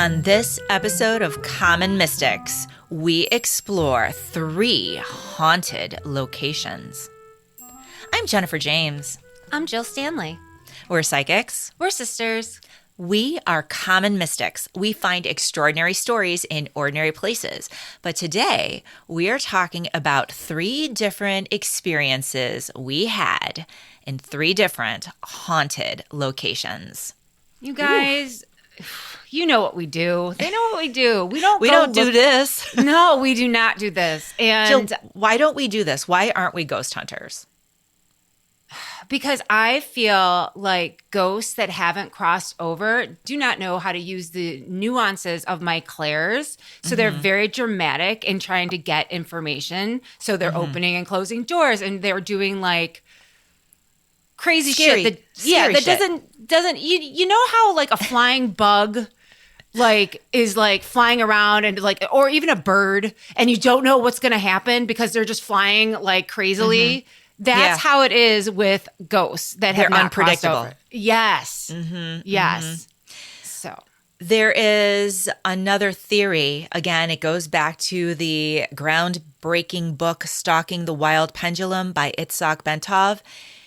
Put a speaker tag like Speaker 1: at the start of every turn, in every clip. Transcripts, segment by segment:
Speaker 1: On this episode of Common Mystics, we explore 3 haunted locations. I'm Jennifer James.
Speaker 2: I'm Jill Stanley.
Speaker 1: We're psychics.
Speaker 2: We're sisters.
Speaker 1: We are common mystics. We find extraordinary stories in ordinary places. But today, we are talking about 3 different experiences we had in 3 different haunted locations.
Speaker 2: You guys, you know what we do. They know what we do. We don't
Speaker 1: do this.
Speaker 2: No, we do not do this. And
Speaker 1: Jill, why don't we do this? Why aren't we ghost hunters?
Speaker 2: Because I feel like ghosts that haven't crossed over do not know how to use the nuances of my clairs. So they're very dramatic in trying to get information. So they're opening and closing doors, and they're doing like crazy
Speaker 1: Scary.
Speaker 2: shit.
Speaker 1: Scary
Speaker 2: That
Speaker 1: shit.
Speaker 2: doesn't you know how like a flying bug like is like flying around and like, or even a bird, and you don't know what's going to happen because they're just flying like crazily. That's how it is with ghosts that have not crossed
Speaker 1: unpredictable.
Speaker 2: over. Yes. Yes. So
Speaker 1: There is another theory. Again, it goes back to the groundbreaking book, Stalking the Wild Pendulum by Itzhak Bentov.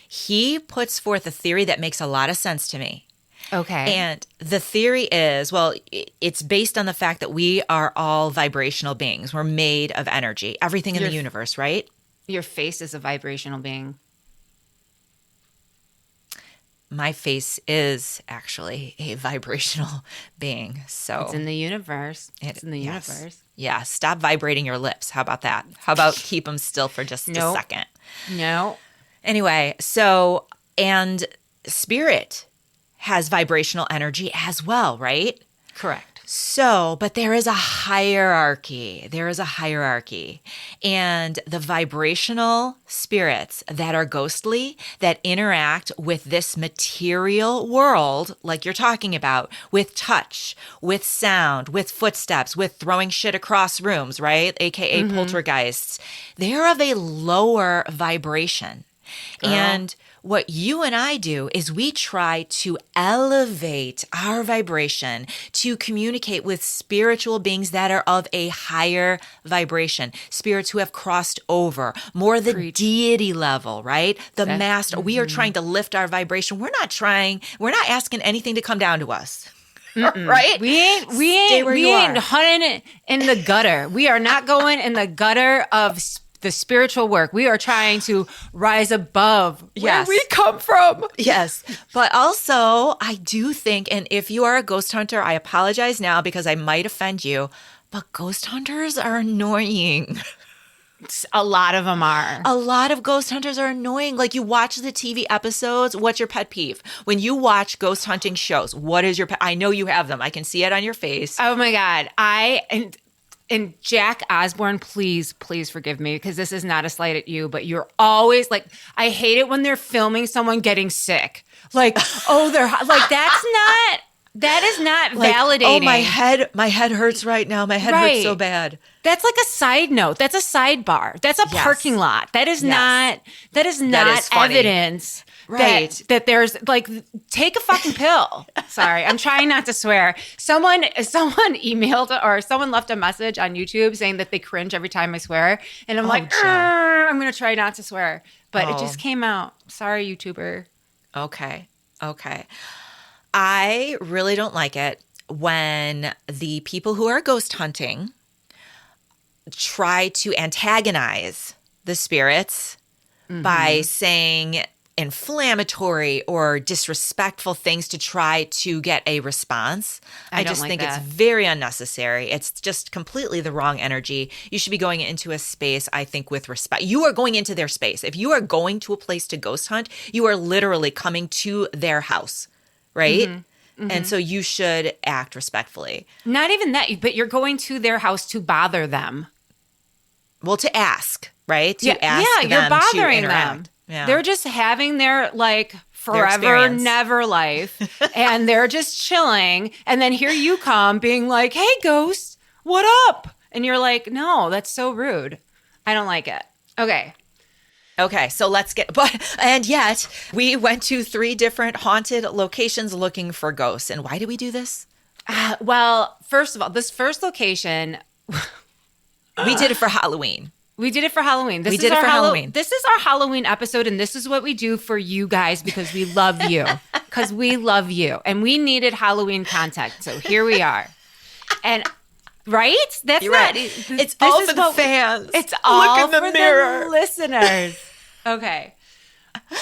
Speaker 1: He puts forth a theory that makes a lot of sense to me.
Speaker 2: okay.
Speaker 1: And the theory is, well, it's based on the fact that we are all vibrational beings. We're made of energy, everything in the universe, right?
Speaker 2: Your face is a vibrational being.
Speaker 1: My face is actually a vibrational being. So
Speaker 2: It's in the universe. It's in the
Speaker 1: yes.
Speaker 2: universe.
Speaker 1: Yeah, stop vibrating your lips. How about that? How about keep them still for just a
Speaker 2: Nope.
Speaker 1: second?
Speaker 2: No.
Speaker 1: Anyway, so, and spirit has vibrational energy as well, right?
Speaker 2: Correct.
Speaker 1: So, but there is a hierarchy. There is a hierarchy. And the vibrational spirits that are ghostly, that interact with this material world, like you're talking about, with touch, with sound, with footsteps, with throwing shit across rooms, right? AKA poltergeists. They're of a lower vibration. And what you and I do is we try to elevate our vibration to communicate with spiritual beings that are of a higher vibration, spirits who have crossed over, more the deity level, right? The master. We are trying to lift our vibration. We're not asking anything to come down to us. Right?
Speaker 2: We ain't hunting in the gutter. We are not going in the gutter of the spiritual work. We are trying to rise above where we come from.
Speaker 1: Yes. But also, I do think, and if you are a ghost hunter, I apologize now because I might offend you, but ghost hunters are annoying.
Speaker 2: A lot of them are.
Speaker 1: A lot of ghost hunters are annoying. Like, you watch the TV episodes. What's your pet peeve? When you watch ghost hunting shows, what is your pet? I know you have them. I can see it on your face.
Speaker 2: Oh my God. And Jack Osborne, please forgive me because this is not a slight at you, but you're always like, I hate it when they're filming someone getting sick. Like, oh, they're like, that is not
Speaker 1: Like,
Speaker 2: validating.
Speaker 1: oh, my head hurts right now. My head hurts so bad.
Speaker 2: That's like a side note. That's a sidebar. That's a parking lot. That is not
Speaker 1: funny.
Speaker 2: evidence.
Speaker 1: Right.
Speaker 2: That there's like, take a fucking pill. Sorry, I'm trying not to swear. Someone emailed or someone left a message on YouTube saying that they cringe every time I swear. And I'm like, I'm going to try not to swear. But it just came out. Sorry, YouTuber.
Speaker 1: Okay. I really don't like it when the people who are ghost hunting try to antagonize the spirits by saying inflammatory or disrespectful things to try to get a response. I just think it's very unnecessary. It's just completely the wrong energy. You should be going into a space, I think, with respect. You are going into their space. If you are going to a place to ghost hunt, you are literally coming to their house, right? And so you should act respectfully.
Speaker 2: Not even that, but you're going to their house to bother them.
Speaker 1: Well, to ask, right? To ask them
Speaker 2: you're bothering
Speaker 1: to
Speaker 2: them.
Speaker 1: interact. Yeah.
Speaker 2: They're just having their like forever never life and they're just chilling. And then here you come being like, hey, ghost, what up? And you're like, no, that's so rude. I don't like it. Okay,
Speaker 1: so let's and yet we went to 3 different haunted locations looking for ghosts. And why do we do this?
Speaker 2: Well, first of all, this first location,
Speaker 1: We did it for Halloween.
Speaker 2: we did it for Halloween.
Speaker 1: We did it for Halloween.
Speaker 2: This is our Halloween episode, and this is what we do for you guys because we love you. Because we love you. And we needed Halloween content. So here we are. And right? That's
Speaker 1: You're
Speaker 2: not,
Speaker 1: right. It's all for the fans.
Speaker 2: It's all
Speaker 1: Look in the
Speaker 2: for
Speaker 1: mirror.
Speaker 2: the listeners. Okay.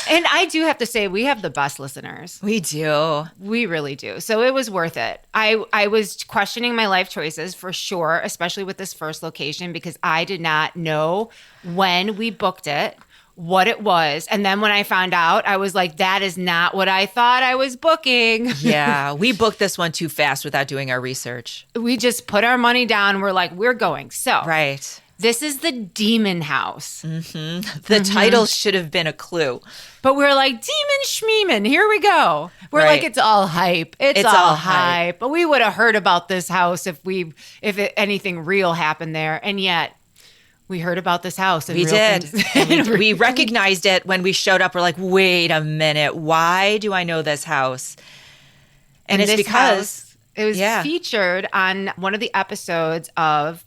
Speaker 2: And I do have to say, we have the best listeners.
Speaker 1: We do.
Speaker 2: We really do. So it was worth it. I was questioning my life choices for sure, especially with this first location, because I did not know when we booked it, what it was. And then when I found out, I was like, that is not what I thought I was booking.
Speaker 1: Yeah, we booked this one too fast without doing our research.
Speaker 2: We just put our money down. We're like, we're going. So
Speaker 1: Right.
Speaker 2: this is the Demon House.
Speaker 1: The title should have been a clue.
Speaker 2: But we're like, Demon Schmeeman, here we go. We're
Speaker 1: Right.
Speaker 2: like, it's all hype. It's
Speaker 1: all
Speaker 2: all
Speaker 1: hype.
Speaker 2: hype. But we would have heard about this house if anything real happened there. And yet we heard about this house. And
Speaker 1: We
Speaker 2: real
Speaker 1: did.
Speaker 2: things-
Speaker 1: And we recognized it when we showed up. We're like, wait a minute. Why do I know this house? And it's
Speaker 2: this
Speaker 1: because
Speaker 2: house, it was
Speaker 1: yeah.
Speaker 2: featured on one of the episodes of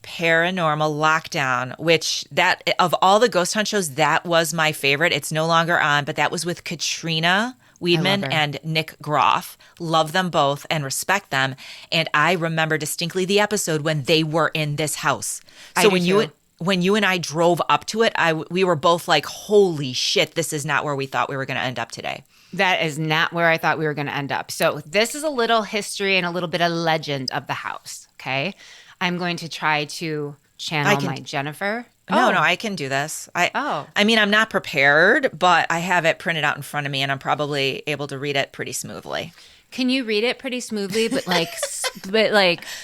Speaker 1: Paranormal Lockdown, which that of all the ghost hunt shows, that was my favorite. It's no longer on, but that was with Katrina Weedman
Speaker 2: her.
Speaker 1: and Nick Groff. Love them both and respect them. And I remember distinctly the episode when they were in this house.
Speaker 2: I
Speaker 1: So
Speaker 2: do too.
Speaker 1: when you and I drove up to it, we were both like, holy shit, this is not where we thought we were going to end up today.
Speaker 2: that is not where I thought we were going to end up. So this is a little history and a little bit of legend of the house. Okay. I'm going to try to channel my Jennifer.
Speaker 1: No, I can do this.
Speaker 2: Oh.
Speaker 1: I mean, I'm not prepared, but I have it printed out in front of me and I'm probably able to read it pretty smoothly.
Speaker 2: Can you read it pretty smoothly, but like,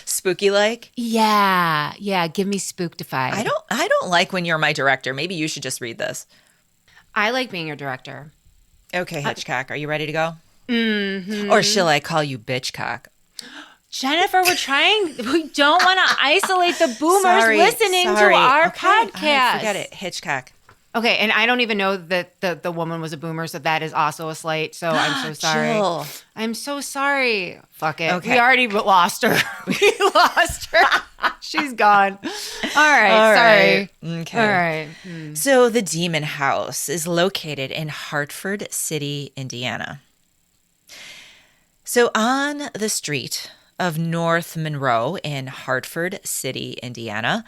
Speaker 1: Spooky like?
Speaker 2: yeah, give me spooktified.
Speaker 1: I don't like when you're my director. Maybe you should just read this.
Speaker 2: I like being your director.
Speaker 1: Okay, Hitchcock, are you ready to go? Mm-hmm. Or shall I call you Bitchcock?
Speaker 2: Jennifer, we don't want to isolate the boomers listening to our podcast.
Speaker 1: Forget it, Hitchcock.
Speaker 2: Okay, and I don't even know that the woman was a boomer, so that is also a slight. So I'm so sorry.
Speaker 1: Jill.
Speaker 2: I'm so sorry. Fuck it.
Speaker 1: Okay.
Speaker 2: We already lost her. We lost her. She's gone. All right. Sorry.
Speaker 1: Okay.
Speaker 2: All right.
Speaker 1: So the Demon House is located in Hartford City, Indiana. So on the street of North Monroe in Hartford City, Indiana,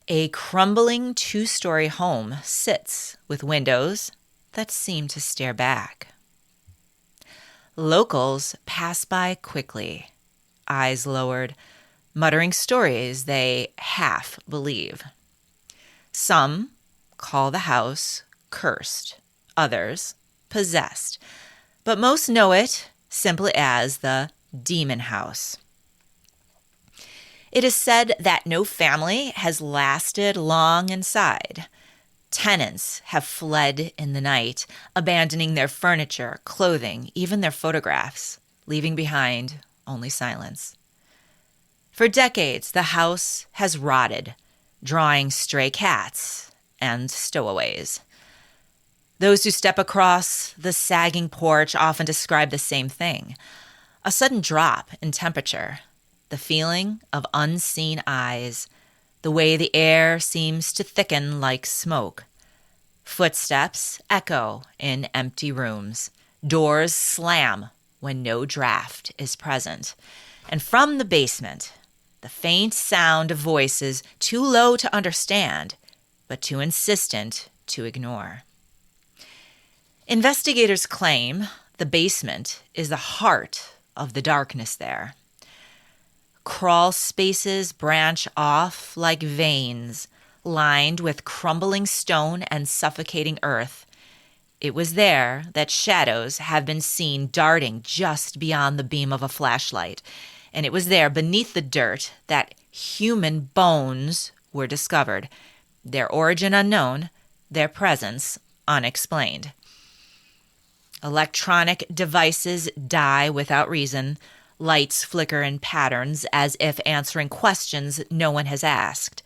Speaker 1: a crumbling two-story home sits with windows that seem to stare back. Locals pass by quickly, eyes lowered, muttering stories they half believe. Some call the house cursed, others possessed, but most know it simply as the Demon House. It is said that no family has lasted long inside. Tenants have fled in the night, abandoning their furniture, clothing, even their photographs, leaving behind only silence. For decades, the house has rotted, drawing stray cats and stowaways. Those who step across the sagging porch often describe the same thing: a sudden drop in temperature, the feeling of unseen eyes, the way the air seems to thicken like smoke. Footsteps echo in empty rooms. Doors slam when no draft is present. And from the basement, the faint sound of voices too low to understand, but too insistent to ignore. Investigators claim the basement is the heart of the darkness there. Crawl spaces branch off like veins, lined with crumbling stone and suffocating earth. It was there that shadows have been seen darting just beyond the beam of a flashlight, and it was there beneath the dirt that human bones were discovered, their origin unknown, their presence unexplained. Electronic devices die without reason. Lights flicker in patterns as if answering questions no one has asked.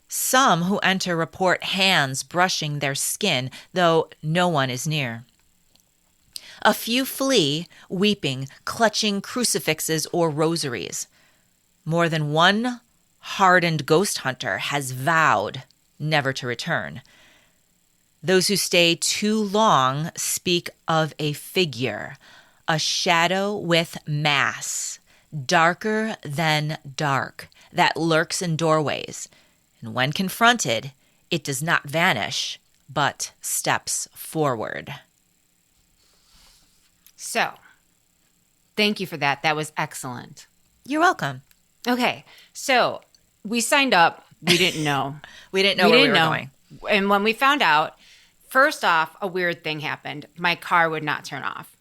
Speaker 1: Some who enter report hands brushing their skin, though no one is near. A few flee, weeping, clutching crucifixes or rosaries. More than one hardened ghost hunter has vowed never to return. Those who stay too long speak of a figure, a shadow with mass, darker than dark, that lurks in doorways. And when confronted, it does not vanish, but steps forward.
Speaker 2: So, thank you for that. That was excellent.
Speaker 1: You're welcome.
Speaker 2: Okay, so we signed up. We didn't know.
Speaker 1: We didn't know where we were going.
Speaker 2: And when we found out, first off, a weird thing happened. My car would not turn off.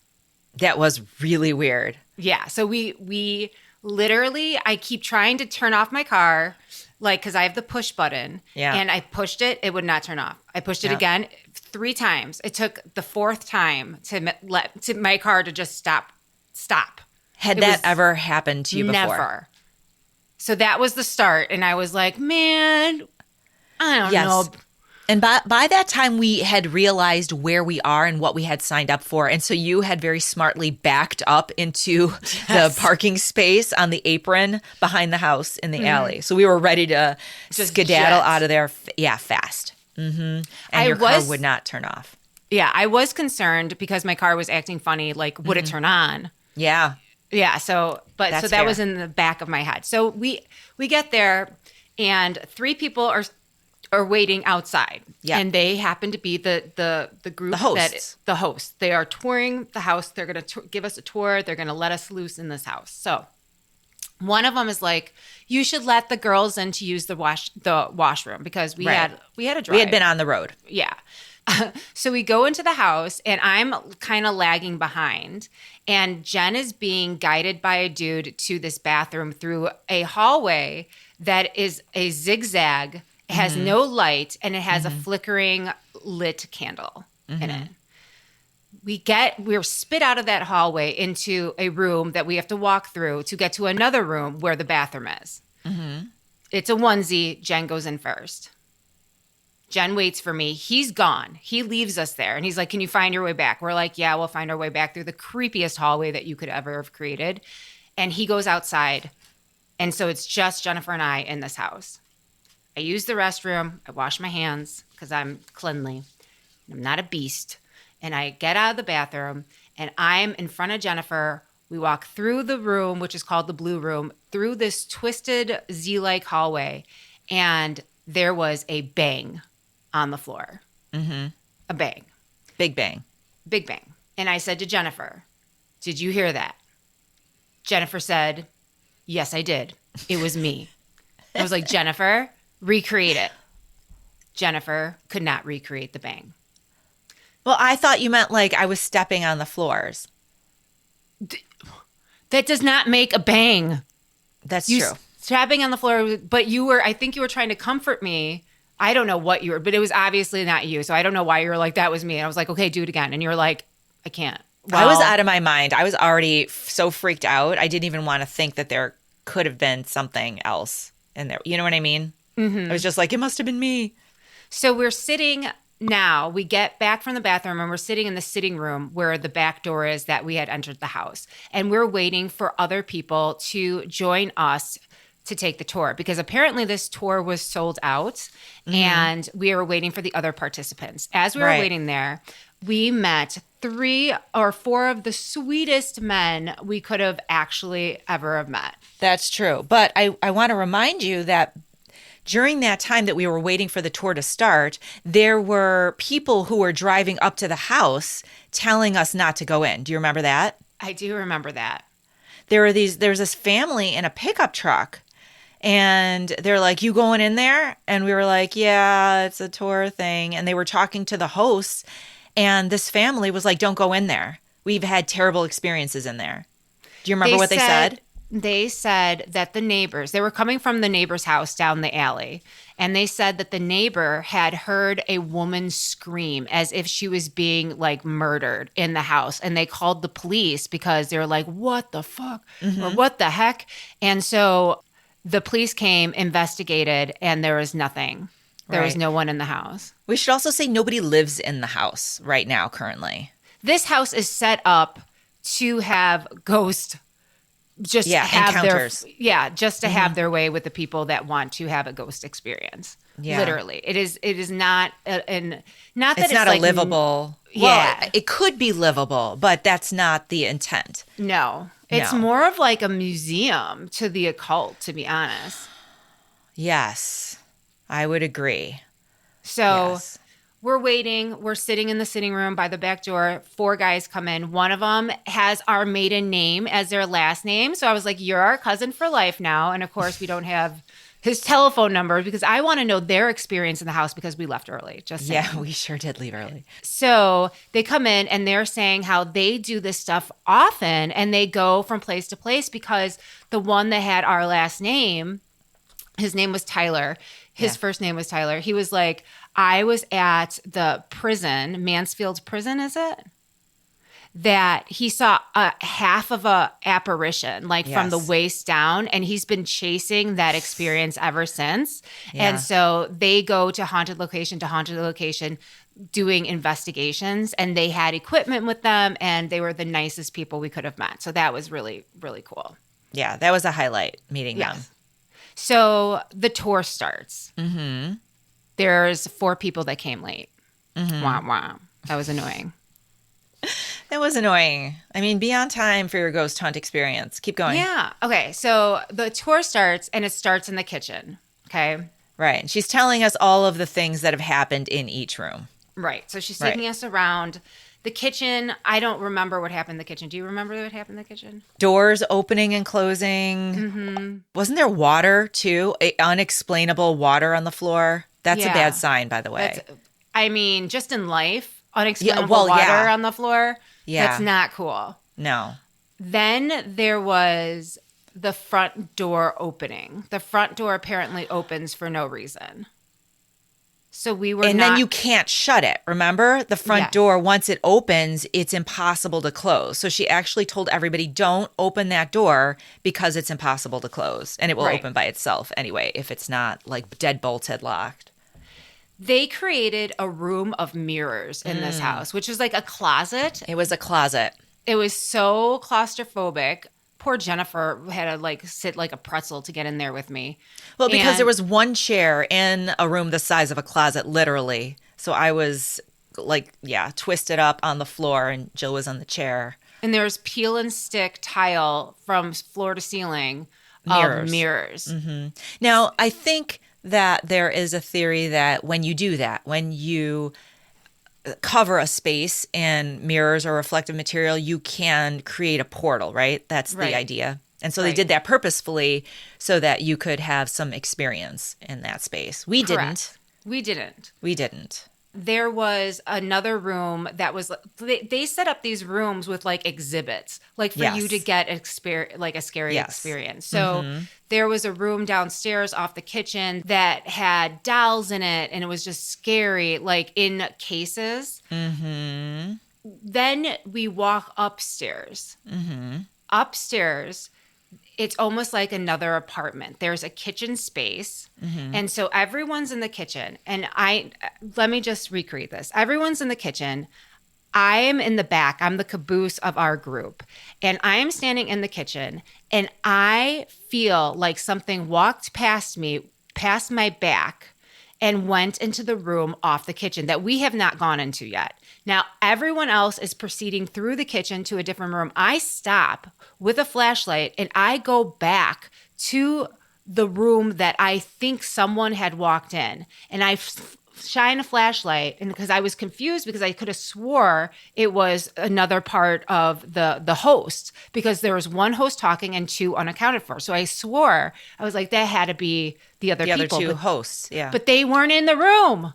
Speaker 1: That was really weird.
Speaker 2: Yeah, so we literally, I keep trying to turn off my car, like, because I have the push button.
Speaker 1: Yeah.
Speaker 2: And I pushed it. It would not turn off. I pushed it
Speaker 1: Yeah.
Speaker 2: again 3 times. It took the 4th time to my car to just stop.
Speaker 1: Had
Speaker 2: It
Speaker 1: that
Speaker 2: was
Speaker 1: ever happened to you before?
Speaker 2: Never. So that was the start. And I was like, man, I don't know.
Speaker 1: And by that time, we had realized where we are and what we had signed up for. And so you had very smartly backed up into the parking space on the apron behind the house in the alley. So we were ready to
Speaker 2: Just
Speaker 1: skedaddle
Speaker 2: jet.
Speaker 1: out of there, fast. And your car would not turn off.
Speaker 2: Yeah, I was concerned because my car was acting funny. Like, would it turn on?
Speaker 1: Yeah.
Speaker 2: Yeah. So that
Speaker 1: fair.
Speaker 2: was in the back of my head. So we get there, and 3 people are waiting outside.
Speaker 1: Yeah.
Speaker 2: And they happen to be the group
Speaker 1: The hosts.
Speaker 2: the hosts. They are touring the house. They're going to give us a tour. They're going to let us loose in this house. So one of them is like, you should let the girls in to use the washroom, because we had a drive.
Speaker 1: We had been on the road.
Speaker 2: Yeah. So we go into the house, and I'm kind of lagging behind. And Jen is being guided by a dude to this bathroom through a hallway that is a zigzag. It has no light, and it has a flickering lit candle in it. We're spit out of that hallway into a room that we have to walk through to get to another room where the bathroom is. It's a onesie. Jen goes in first. Jen waits for me. He's gone. He leaves us there. And he's like, can you find your way back? We're like, yeah, we'll find our way back through the creepiest hallway that you could ever have created. And he goes outside. And so it's just Jennifer and I in this house. I use the restroom. I wash my hands because I'm cleanly. I'm not a beast. And I get out of the bathroom, and I'm in front of Jennifer. We walk through the room, which is called the blue room, through this twisted Z-like hallway. And there was a bang on the floor. A bang.
Speaker 1: Big bang.
Speaker 2: Big bang. And I said to Jennifer, did you hear that? Jennifer said, yes, I did. It was me. I was like, Jennifer, recreate it. Jennifer could not recreate the bang.
Speaker 1: Well, I thought you meant like I was stepping on the floors.
Speaker 2: That does not make a bang.
Speaker 1: That's
Speaker 2: You
Speaker 1: true.
Speaker 2: Tapping on the floor, but I think you were trying to comfort me. I don't know what you were, but it was obviously not you. So I don't know why you were like, that was me. And I was like, okay, do it again. And you're like, I can't.
Speaker 1: I was
Speaker 2: Well,
Speaker 1: out of my mind. I was already so freaked out. I didn't even want to think that there could have been something else in there. You know what I mean? I was just like, it must have been me.
Speaker 2: So we're sitting now. We get back from the bathroom, and we're sitting in the sitting room where the back door is that we had entered the house. And we're waiting for other people to join us to take the tour, because apparently this tour was sold out, and we were waiting for the other participants. As we were waiting there, we met 3 or 4 of the sweetest men we could have actually ever have met.
Speaker 1: That's true. But I want to remind you that during that time that we were waiting for the tour to start, there were people who were driving up to the house telling us not to go in. Do you remember that?
Speaker 2: I do remember that.
Speaker 1: There's this family in a pickup truck, and they're like, you going in there? And we were like, yeah, it's a tour thing. And they were talking to the hosts, and this family was like, don't go in there. We've had terrible experiences in there. Do you remember what they said?
Speaker 2: They said that the neighbors, they were coming from the neighbor's house down the alley, and they said that the neighbor had heard a woman scream as if she was being like murdered in the house. And they called the police because they were like, what the fuck? Or what the heck? And so the police came, investigated, and there was nothing. There was
Speaker 1: Right.
Speaker 2: no one in the house.
Speaker 1: We should also say nobody lives in the house right now currently.
Speaker 2: This house is set up to have ghosts just have
Speaker 1: encounters.
Speaker 2: just to have their way with the people that want to have a ghost experience.
Speaker 1: Yeah.
Speaker 2: Literally. It is not not that
Speaker 1: It's not
Speaker 2: like
Speaker 1: a livable.
Speaker 2: Yeah.
Speaker 1: Well, it could be livable, but that's not the intent.
Speaker 2: No. It's
Speaker 1: No.
Speaker 2: more of like a museum to the occult, to be honest.
Speaker 1: Yes, I would agree.
Speaker 2: So
Speaker 1: Yes.
Speaker 2: we're waiting. We're sitting in the sitting room by the back door. 4 guys come in. One of them has our maiden name as their last name. So I was like, you're our cousin for life now. And of course, we don't have his telephone number because I want to know their experience in the house because we left early. Just saying.
Speaker 1: Yeah, we sure did leave early.
Speaker 2: So they come in and they're saying how they do this stuff often and they go from place to place because the one that had our last name, his name was Tyler. His first name was Tyler. He was like, I was at the prison, Mansfield Prison, is it? That he saw a half of a apparition, like from the waist down, and he's been chasing that experience ever since.
Speaker 1: Yeah.
Speaker 2: And so they go to haunted location doing investigations, and they had equipment with them, and they were the nicest people we could have met. So that was really, really cool.
Speaker 1: Yeah, that was a highlight, meeting them.
Speaker 2: So the tour starts. Mm-hmm. There's 4 people that came late. Mm-hmm. Wah, wah. That was annoying.
Speaker 1: That was annoying. I mean, be on time for your ghost hunt experience. Keep going.
Speaker 2: Yeah. Okay. So the tour starts, and it starts in the kitchen. Okay.
Speaker 1: Right. And she's telling us all of the things that have happened in each room.
Speaker 2: Right. So she's taking us around the kitchen. I don't remember what happened in the kitchen. Do you remember what happened in the kitchen?
Speaker 1: Doors opening and closing. Mm-hmm. Wasn't there water too? Unexplainable water on the floor. That's a bad sign, by the way.
Speaker 2: I mean, just in life, unexplainable water on the floor. Yeah. That's not cool.
Speaker 1: No.
Speaker 2: Then there was the front door opening. The front door apparently opens for no reason. So we were
Speaker 1: then you can't shut it. Remember? The front door, once it opens, it's impossible to close. So she actually told everybody, don't open that door because it's impossible to close. And it will open by itself anyway if it's not like deadbolted headlocked.
Speaker 2: They created a room of mirrors in this house, which was like a closet.
Speaker 1: It was a closet.
Speaker 2: It was so claustrophobic. Poor Jennifer had to like sit like a pretzel to get in there with me.
Speaker 1: Well, because there was one chair in a room the size of a closet, literally. So I was like, twisted up on the floor and Jill was on the chair.
Speaker 2: And there was peel and stick tile from floor to ceiling of mirrors. Mm-hmm.
Speaker 1: Now, I think that there is a theory that when you do that, when you cover a space in mirrors or reflective material, you can create a portal, right? That's the idea. And so they did that purposefully so that you could have some experience in that space. We didn't.
Speaker 2: There was another room that was, they set up these rooms with like exhibits, like for you to get a scary experience. So there was a room downstairs off the kitchen that had dolls in it, and it was just scary, like in cases. Mm-hmm. Then we walk upstairs. Mm-hmm. Upstairs, it's almost like another apartment. There's a kitchen space. Mm-hmm. And so everyone's in the kitchen. And let me just recreate this. Everyone's in the kitchen. I am in the back. I'm the caboose of our group. And I am standing in the kitchen. And I feel like something walked past me, past my back, and went into the room off the kitchen that we have not gone into yet. Now, everyone else is proceeding through the kitchen to a different room. I stop with a flashlight and I go back to the room that I think someone had walked in. And I shine a flashlight, and because I was confused because I could have swore it was another part of the host, because there was one host talking and 2 unaccounted for. So I swore, I was like, that had to be the other people.
Speaker 1: The other 2 hosts, yeah.
Speaker 2: But they weren't in the room.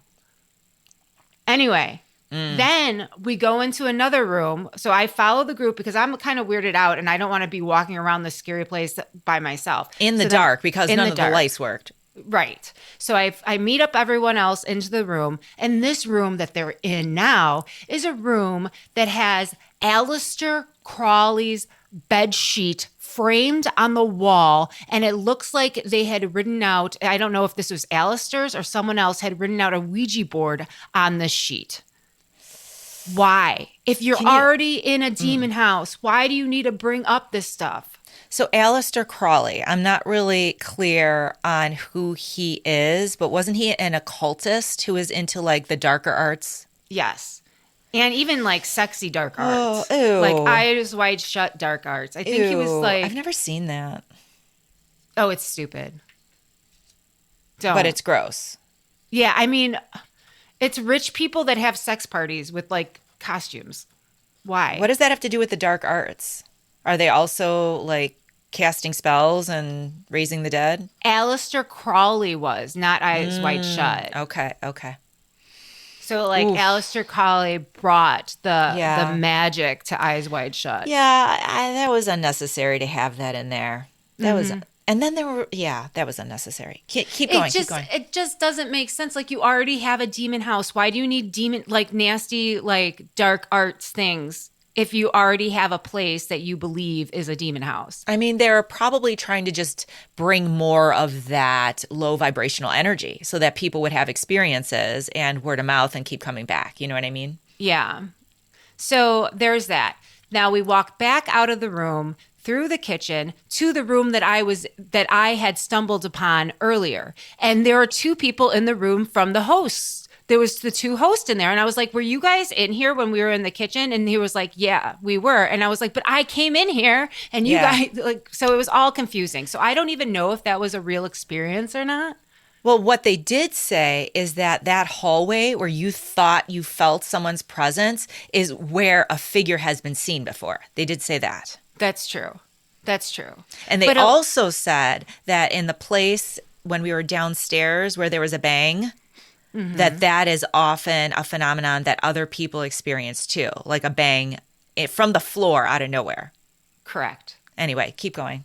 Speaker 2: Anyway, then we go into another room. So I follow the group because I'm kind of weirded out and I don't want to be walking around this scary place by myself.
Speaker 1: In the dark, because none of the lights worked.
Speaker 2: Right. So I meet up everyone else into the room. And this room that they're in now is a room that has Aleister Crowley's bed sheet framed on the wall, and it looks like they had written out, I don't know if this was Aleister's or someone else had written out a Ouija board on this sheet. Why? If you're
Speaker 1: Can you-
Speaker 2: already in a demon house, why do you need to bring up this stuff?
Speaker 1: So Aleister Crowley, I'm not really clear on who he is, but wasn't he an occultist who was into like the darker arts?
Speaker 2: Yes. And even like sexy dark arts.
Speaker 1: Oh, ew.
Speaker 2: Like eyes wide shut dark arts. I think he was
Speaker 1: Ew,
Speaker 2: like,
Speaker 1: I've never seen that,
Speaker 2: oh, it's stupid. Don't.
Speaker 1: but it's gross.
Speaker 2: Yeah, I mean, it's rich people that have sex parties with like costumes. Why?
Speaker 1: What does that have to do with the dark arts? Are they also like casting spells and raising the dead?
Speaker 2: Aleister Crowley was, not eyes wide shut.
Speaker 1: Okay.
Speaker 2: So like
Speaker 1: Oof.
Speaker 2: Aleister Crowley brought the
Speaker 1: Yeah.
Speaker 2: magic to Eyes Wide Shut.
Speaker 1: Yeah, that was unnecessary to have that in there. That was, and then there were, that was unnecessary. Keep going.
Speaker 2: It just doesn't make sense. Like you already have a demon house. Why do you need demon like nasty like dark arts things if you already have a place that you believe is a demon house?
Speaker 1: I mean, they're probably trying to just bring more of that low vibrational energy so that people would have experiences and word of mouth and keep coming back. You know what I mean?
Speaker 2: Yeah. So there's that. Now we walk back out of the room through the kitchen to the room that I had stumbled upon earlier. And there are two people in the room from the hosts. There was the two hosts in there. And I was like, were you guys in here when we were in the kitchen? And he was like, yeah, we were. And I was like, but I came in here and you guys like, so it was all confusing. So I don't even know if that was a real experience or not.
Speaker 1: Well, what they did say is that hallway where you thought you felt someone's presence is where a figure has been seen before. They did say that.
Speaker 2: That's true.
Speaker 1: And they also said that in the place when we were downstairs where there was a bang, that is often a phenomenon that other people experience too, like a bang from the floor out of nowhere.
Speaker 2: Correct.
Speaker 1: Anyway, keep going.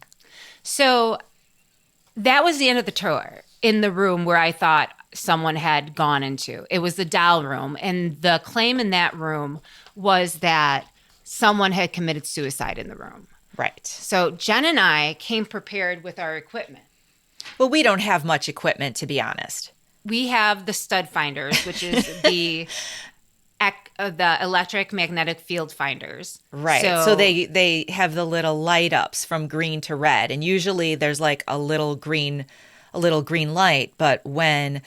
Speaker 2: So that was the end of the tour in the room where I thought someone had gone into. It was the doll room. And the claim in that room was that someone had committed suicide in the room.
Speaker 1: Right.
Speaker 2: So Jen and I came prepared with our equipment.
Speaker 1: Well, we don't have much equipment, to be honest.
Speaker 2: We have the stud finders, which is the electric magnetic field finders.
Speaker 1: Right. So they have the little light ups from green to red. And usually there's like a little green light. But when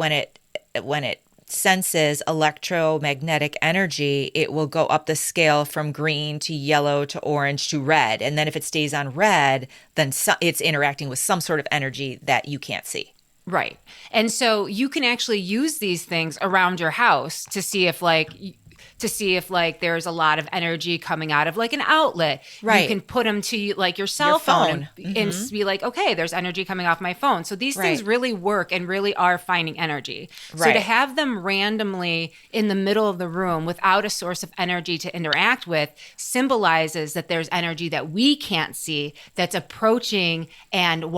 Speaker 1: it senses electromagnetic energy, it will go up the scale from green to yellow to orange to red. And then if it stays on red, then it's interacting with some sort of energy that you can't see.
Speaker 2: Right. And so you can actually use these things around your house to see if there's a lot of energy coming out of like an outlet.
Speaker 1: Right.
Speaker 2: You can put them to like your cell phone and be like, okay, there's energy coming off my phone. So these things really work and really are finding energy. So to have them randomly in the middle of the room without a source of energy to interact with symbolizes that there's energy that we can't see that's approaching and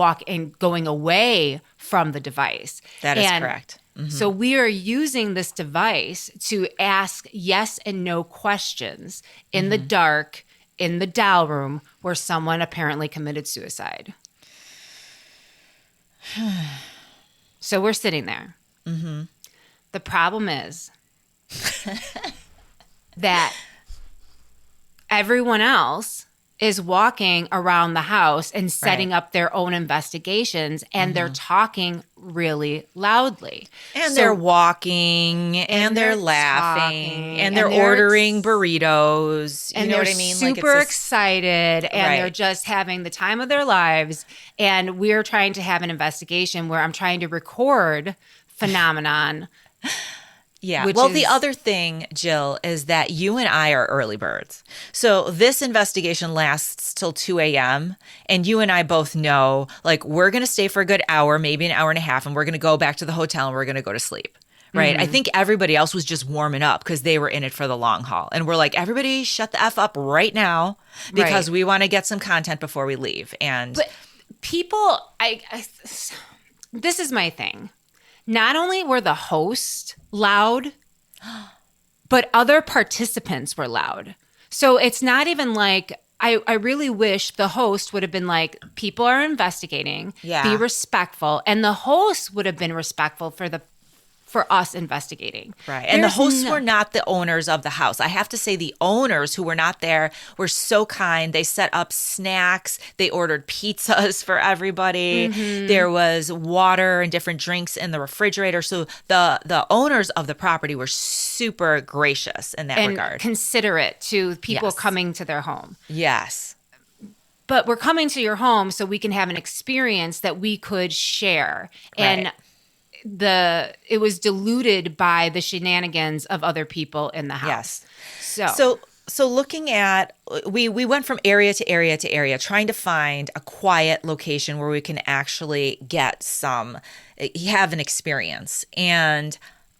Speaker 2: going away from the device.
Speaker 1: That is correct. Mm-hmm.
Speaker 2: So we are using this device to ask yes and no questions in the dark, in the doll room where someone apparently committed suicide. So we're sitting there. Mm-hmm. The problem is that everyone else is walking around the house and setting up their own investigations, and they're talking really loudly.
Speaker 1: And they're walking, and they're laughing,
Speaker 2: talking,
Speaker 1: and they're ordering burritos.
Speaker 2: And
Speaker 1: you know
Speaker 2: they're
Speaker 1: what I mean?
Speaker 2: super excited, and they're just having the time of their lives. And we're trying to have an investigation where I'm trying to record phenomenon.
Speaker 1: Yeah. Well, the other thing, Jill, is that you and I are early birds. So this investigation lasts till 2 a.m. And you and I both know, like, we're going to stay for a good hour, maybe an hour and a half, and we're going to go back to the hotel and we're going to go to sleep. Right. I think everybody else was just warming up because they were in it for the long haul. And we're like, everybody shut the F up right now because we want to get some content before we leave. But
Speaker 2: people, this is my thing. Not only were the hosts loud, but other participants were loud. So it's not even like, I really wish the host would have been like, people are investigating, be respectful. And the host would have been respectful for for us investigating.
Speaker 1: Right. And the hosts were not the owners of the house. I have to say the owners who were not there were so kind. They set up snacks. They ordered pizzas for everybody. There was water and different drinks in the refrigerator. So the owners of the property were super gracious in that regard.
Speaker 2: Considerate to people
Speaker 1: Yes.
Speaker 2: coming to their home.
Speaker 1: Yes.
Speaker 2: But we're coming to your home so we can have an experience that we could share.
Speaker 1: Right.
Speaker 2: And it was diluted by the shenanigans of other people in the house.
Speaker 1: Yes. So looking at, we went from area to area to area, trying to find a quiet location where we can actually have an experience. And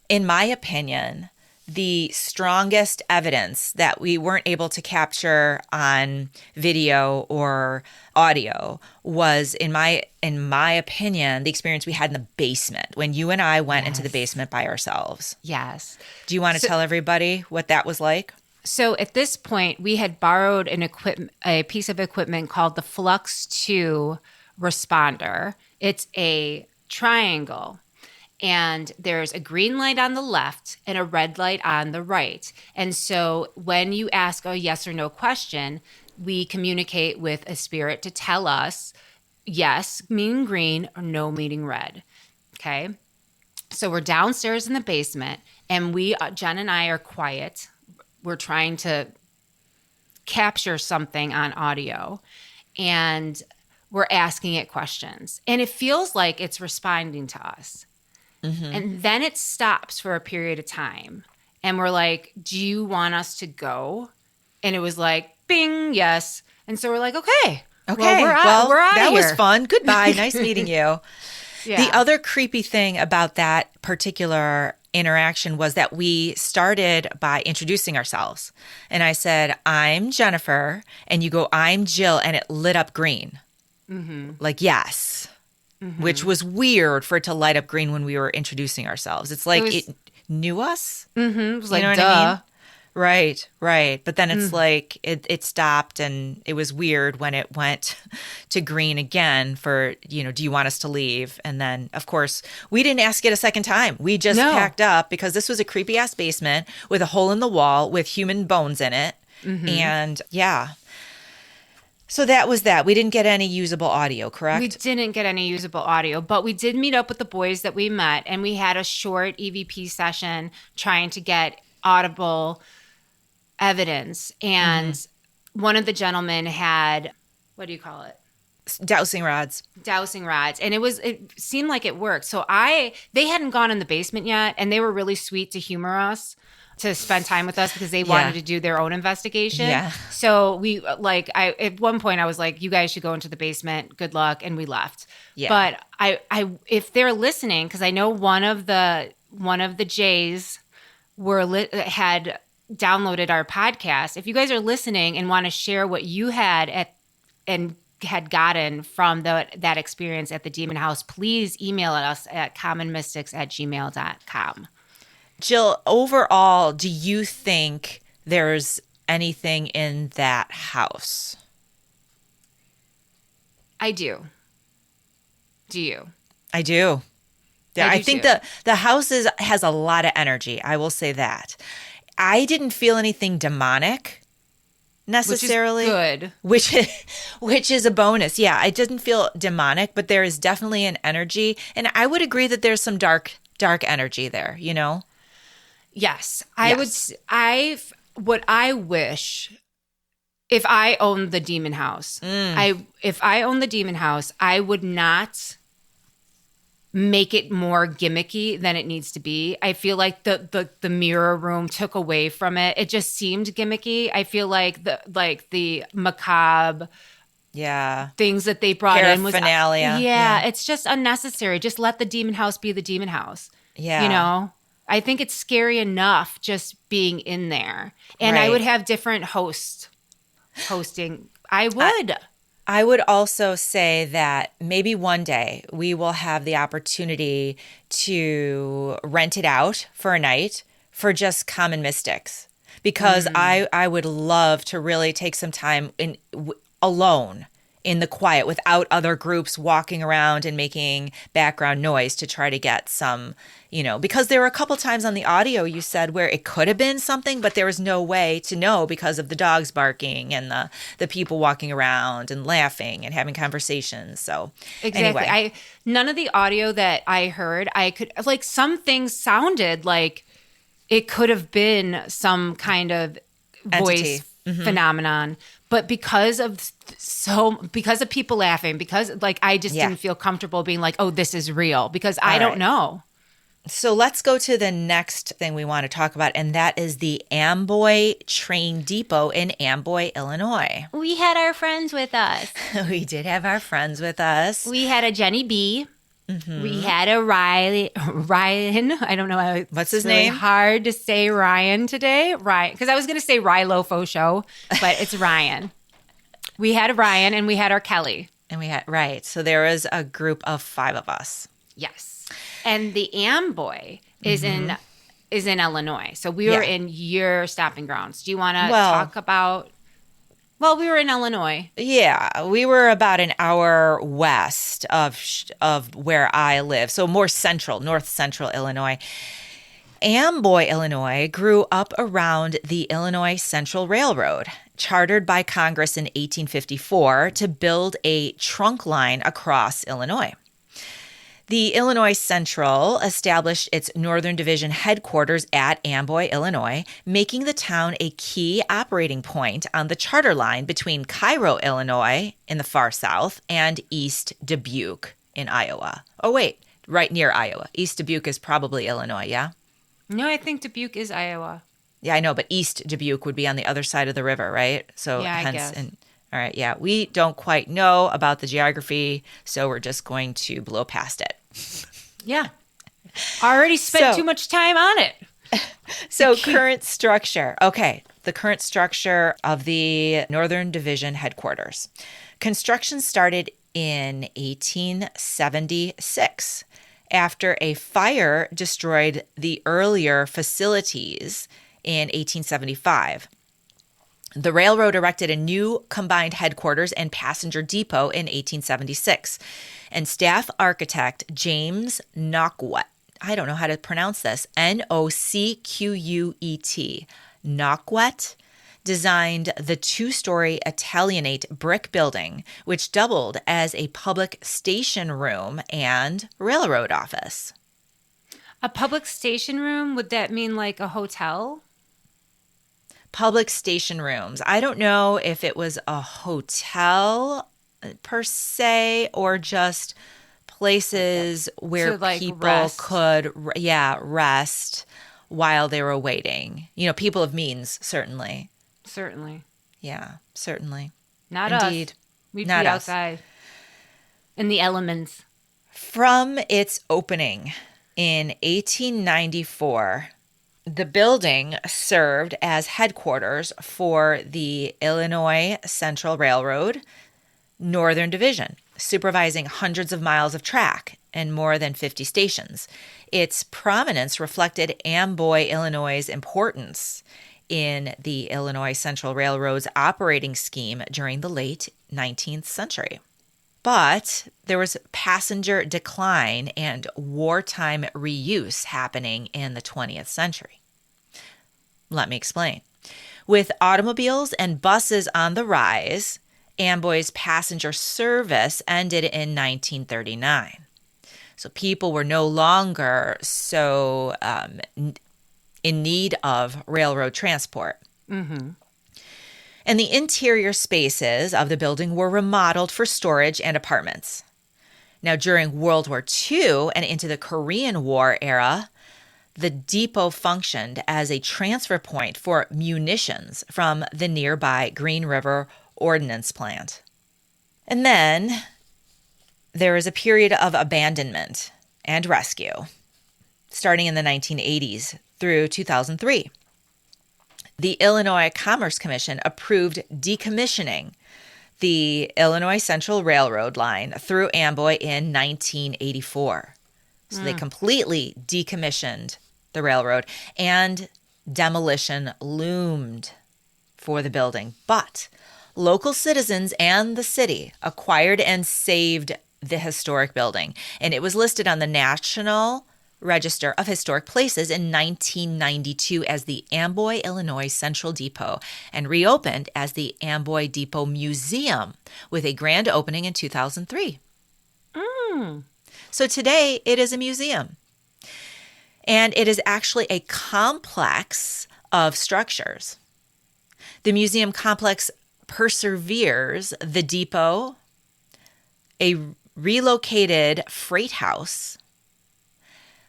Speaker 1: in my opinion, the strongest evidence that we weren't able to capture on video or audio was, in my opinion, the experience we had in the basement when you and I went into the basement by ourselves.
Speaker 2: Yes.
Speaker 1: Do you want to tell everybody what that was like?
Speaker 2: So at this point, we had borrowed a piece of equipment called the Flux 2 responder. It's a triangle. And there's a green light on the left and a red light on the right. And so when you ask a yes or no question, we communicate with a spirit to tell us yes, meaning green, or no, meaning red. Okay. So we're downstairs in the basement and Jen and I are quiet. We're trying to capture something on audio and we're asking it questions. And it feels like it's responding to us. And then it stops for a period of time. And we're like, do you want us to go? And it was like, bing, yes. And so we're like, okay.
Speaker 1: Okay.
Speaker 2: Well, we're out
Speaker 1: that
Speaker 2: of here.
Speaker 1: was fun. Goodbye. Nice meeting you.
Speaker 2: Yeah.
Speaker 1: The other creepy thing about that particular interaction was that we started by introducing ourselves. And I said, I'm Jennifer. And you go, I'm Jill. And it lit up green. Like, yes. Which was weird for it to light up green when we were introducing ourselves. It's like it knew us.
Speaker 2: It was like,
Speaker 1: You know what
Speaker 2: duh.
Speaker 1: I mean? Right. But then it's like it stopped and it was weird when it went to green again for, do you want us to leave? And then, of course, we didn't ask it a second time. We just packed up because this was a creepy ass basement with a hole in the wall with human bones in it. And so that was that. We didn't get any usable audio, correct?
Speaker 2: We didn't get any usable audio, but we did meet up with the boys that we met and we had a short EVP session trying to get audible evidence. And one of the gentlemen had, what do you call it?
Speaker 1: Dowsing rods.
Speaker 2: And it seemed like it worked. So they hadn't gone in the basement yet and they were really sweet to humor us, to spend time with us because they wanted to do their own investigation. Yeah. So at one point I was like, you guys should go into the basement. Good luck. And we left. Yeah. But if they're listening, because I know one of the Jays had downloaded our podcast. If you guys are listening and want to share what you had gotten from that experience at the Demon House, please email us at commonmystics@gmail.com.
Speaker 1: Jill, overall, do you think there's anything in that house?
Speaker 2: I do. Do you?
Speaker 1: I do. I think the house has a lot of energy. I will say that. I didn't feel anything demonic necessarily.
Speaker 2: Which is good.
Speaker 1: Which is a bonus. Yeah, I didn't feel demonic, but there is definitely an energy. And I would agree that there's some dark energy there,
Speaker 2: Yes. I wish if I owned the Demon House, if I owned the Demon House, I would not make it more gimmicky than it needs to be. I feel like the mirror room took away from it. It just seemed gimmicky. I feel like the macabre things that they brought in was it's just unnecessary. Just let the Demon House be the Demon House. Yeah. I think it's scary enough just being in there. And I would have different hosting. I would.
Speaker 1: I would also say that maybe one day we will have the opportunity to rent it out for a night for just common mystics, because I would love to really take some time alone in the quiet without other groups walking around and making background noise to try to get some, because there were a couple times on the audio you said where it could have been something, but there was no way to know because of the dogs barking and the people walking around and laughing and having conversations. So
Speaker 2: Exactly.
Speaker 1: anyway.
Speaker 2: None of the audio that I heard, I could, like, some things sounded like it could have been some kind of
Speaker 1: Entity.
Speaker 2: voice phenomenon, but because of people laughing, because like I just didn't feel comfortable being like, oh, this is real, because I don't know.
Speaker 1: So let's go to the next thing we want to talk about, and that is the Amboy Train Depot in Amboy, Illinois.
Speaker 2: We had our friends with us.
Speaker 1: We did have our friends with us.
Speaker 2: We had a Jenny B. We had a Ryan. I don't know.
Speaker 1: What's his
Speaker 2: really
Speaker 1: name?
Speaker 2: Hard to say Ryan today. Ryan, because I was going to say Rilo Faux Show, but it's Ryan. We had a Ryan, and we had our Kelly.
Speaker 1: And we had, right. So there was a group of 5 of us.
Speaker 2: Yes. And the Amboy is in Illinois. So we were in your stomping grounds. Do you want to talk about? Well, we were in Illinois.
Speaker 1: Yeah, we were about an hour west of where I live, so more central, north central Illinois. Amboy, Illinois grew up around the Illinois Central Railroad, chartered by Congress in 1854 to build a trunk line across Illinois. The Illinois Central established its Northern Division headquarters at Amboy, Illinois, making the town a key operating point on the charter line between Cairo, Illinois, in the far south, and East Dubuque in Iowa. Oh, wait, right near Iowa. East Dubuque is probably Illinois, yeah?
Speaker 2: No, I think Dubuque is Iowa.
Speaker 1: Yeah, I know, but East Dubuque would be on the other side of the river, right? So
Speaker 2: yeah,
Speaker 1: hence,
Speaker 2: I guess.
Speaker 1: All right, yeah, we don't quite know about the geography, so we're just going to blow past it.
Speaker 2: Yeah. Already spent too much time on it.
Speaker 1: So current structure. Okay, the current structure of the Northern Division headquarters. Construction started in 1876 after a fire destroyed the earlier facilities in 1875. The railroad erected a new combined headquarters and passenger depot in 1876, and staff architect James Knockwet, I don't know how to pronounce this, Nocquet, Knockwet, designed the 2-story Italianate brick building, which doubled as a public station room and railroad office.
Speaker 2: A public station room? Would that mean like a hotel?
Speaker 1: Public station rooms. I don't know if it was a hotel per se or just places where people could rest while they were waiting. People of means, certainly.
Speaker 2: Certainly.
Speaker 1: Yeah, certainly.
Speaker 2: Not
Speaker 1: Indeed.
Speaker 2: us. We'd
Speaker 1: Not
Speaker 2: be
Speaker 1: us.
Speaker 2: outside in the elements.
Speaker 1: From its opening in 1894, the building served as headquarters for the Illinois Central Railroad Northern Division, supervising hundreds of miles of track and more than 50 stations. Its prominence reflected Amboy, Illinois' importance in the Illinois Central Railroad's operating scheme during the late 19th century. But there was passenger decline and wartime reuse happening in the 20th century. Let me explain. With automobiles and buses on the rise, Amboy's passenger service ended in 1939. So people were no longer so in need of railroad transport.
Speaker 2: Mm-hmm.
Speaker 1: And the interior spaces of the building were remodeled for storage and apartments. Now, during World War II and into the Korean War era, the depot functioned as a transfer point for munitions from the nearby Green River Ordnance Plant. And then there was a period of abandonment and rescue, starting in the 1980s through 2003. The Illinois Commerce Commission approved decommissioning the Illinois Central Railroad line through Amboy in 1984. So they completely decommissioned the railroad, and demolition loomed for the building. But local citizens and the city acquired and saved the historic building, and it was listed on the National Register of Historic Places in 1992 as the Amboy, Illinois Central Depot and reopened as the Amboy Depot Museum with a grand opening in 2003. So today it is a museum, and it is actually a complex of structures. The museum complex perseveres the depot, a relocated freight house,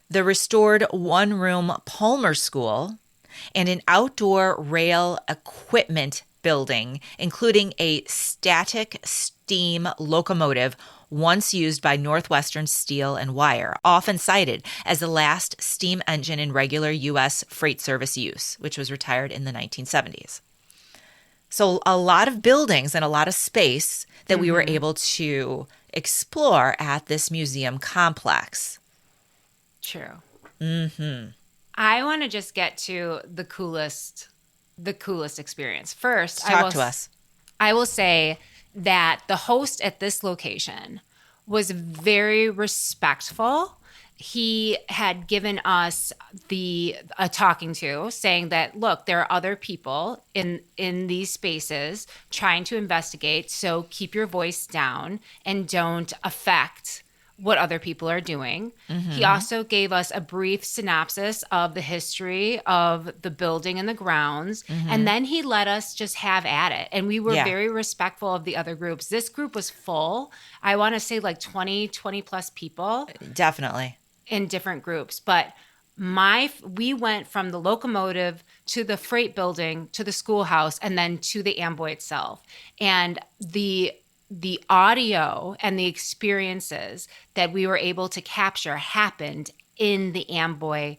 Speaker 1: the restored one-room Palmer School, and an outdoor rail equipment building, including a static steam locomotive once used by Northwestern Steel and Wire, often cited as the last steam engine in regular U.S. freight service use, which was retired in the 1970s. So a lot of buildings and a lot of space that we were able to explore at this museum complex.
Speaker 2: True. I want to just get to the coolest experience. First,
Speaker 1: Talk to us.
Speaker 2: I will say that the host at this location was very respectful. He had given us a talking to, saying that, look, there are other people in these spaces trying to investigate, so keep your voice down and don't affect what other people are doing. He also gave us a brief synopsis of the history of the building and the grounds. And then he let us just have at it. And we were very respectful of the other groups. This group was full. I want to say like 20 plus people.
Speaker 1: Definitely.
Speaker 2: In different groups. But we went from the locomotive to the freight building to the schoolhouse and then to the Amboy itself. And the audio and the experiences that we were able to capture happened in the Amboy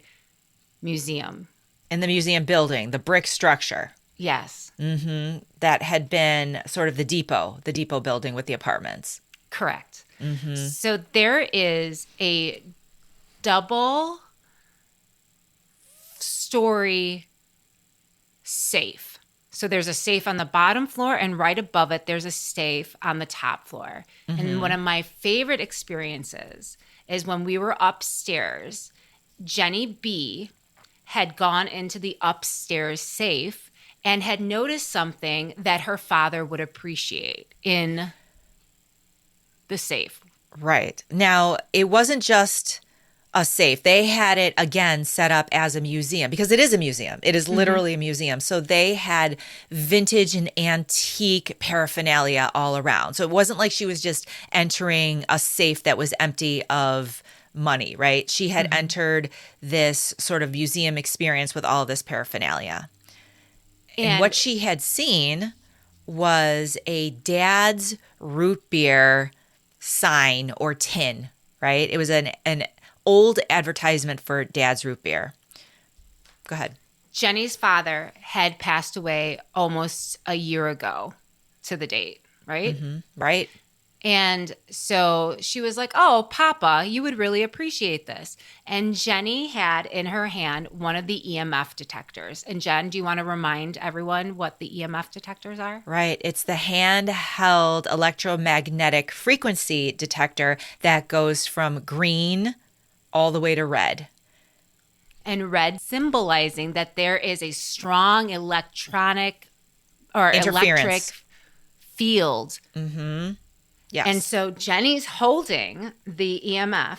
Speaker 2: Museum.
Speaker 1: In the museum building, the brick structure.
Speaker 2: Yes.
Speaker 1: That had been sort of the depot building with the apartments.
Speaker 2: Correct. So there is a double story safe. So there's a safe on the bottom floor, and right above it, there's a safe on the top floor. And one of my favorite experiences is when we were upstairs, Jenny B had gone into the upstairs safe and had noticed something that her father would appreciate in the safe.
Speaker 1: Right. Now, it wasn't just a safe. They had it, again, set up as a museum because it is a museum. It is literally a museum. So they had vintage and antique paraphernalia all around. So it wasn't like she was just entering a safe that was empty of money, right? She had entered this sort of museum experience with all of this paraphernalia. And what she had seen was a Dad's root beer sign or tin, right? It was an old advertisement for Dad's root beer. Go ahead.
Speaker 2: Jenny's father had passed away almost a year ago to the date, right?
Speaker 1: Right.
Speaker 2: And so she was like, oh, Papa, you would really appreciate this. And Jenny had in her hand one of the EMF detectors. And Jen, do you want to remind everyone what the EMF detectors are?
Speaker 1: Right. It's the handheld electromagnetic frequency detector that goes from green all the way to red.
Speaker 2: And red symbolizing that there is a strong electronic or electric field.
Speaker 1: Yes.
Speaker 2: And so Jenny's holding the EMF,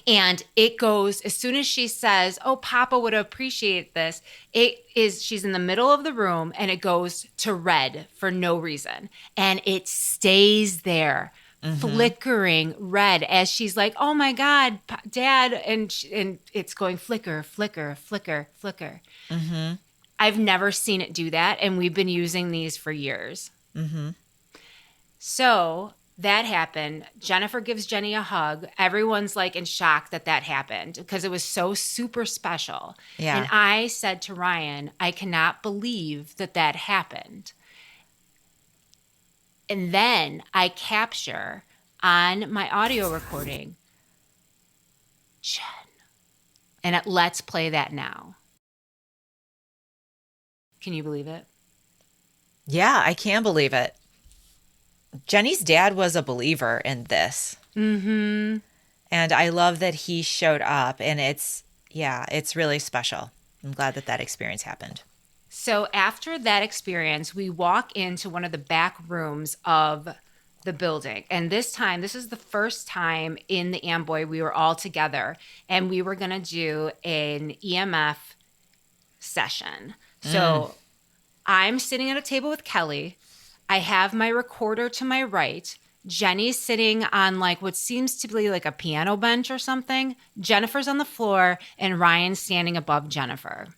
Speaker 2: and it goes, as soon as she says, oh, Papa would appreciate this, she's in the middle of the room, and it goes to red for no reason. And it stays there. Flickering red as she's like, oh my God, Dad. And it's going flicker, flicker, flicker, flicker. I've never seen it do that. And we've been using these for years. So that happened. Jennifer gives Jenny a hug. Everyone's like in shock that happened because it was so super special.
Speaker 1: Yeah.
Speaker 2: And I said to Ryan, I cannot believe that happened. And then I capture on my audio recording, Jen. And let's play that now. Can you believe it?
Speaker 1: Yeah, I can believe it. Jenny's dad was a believer in this.
Speaker 2: Mm-hmm.
Speaker 1: And I love that he showed up, and it's really special. I'm glad that that experience happened.
Speaker 2: So after that experience, we walk into one of the back rooms of the building. And this time, this is the first time in the Amboy we were all together, and we were going to do an EMF session. So I'm sitting at a table with Kelly. I have my recorder to my right. Jenny's sitting on like what seems to be like a piano bench or something. Jennifer's on the floor, and Ryan's standing above Jennifer.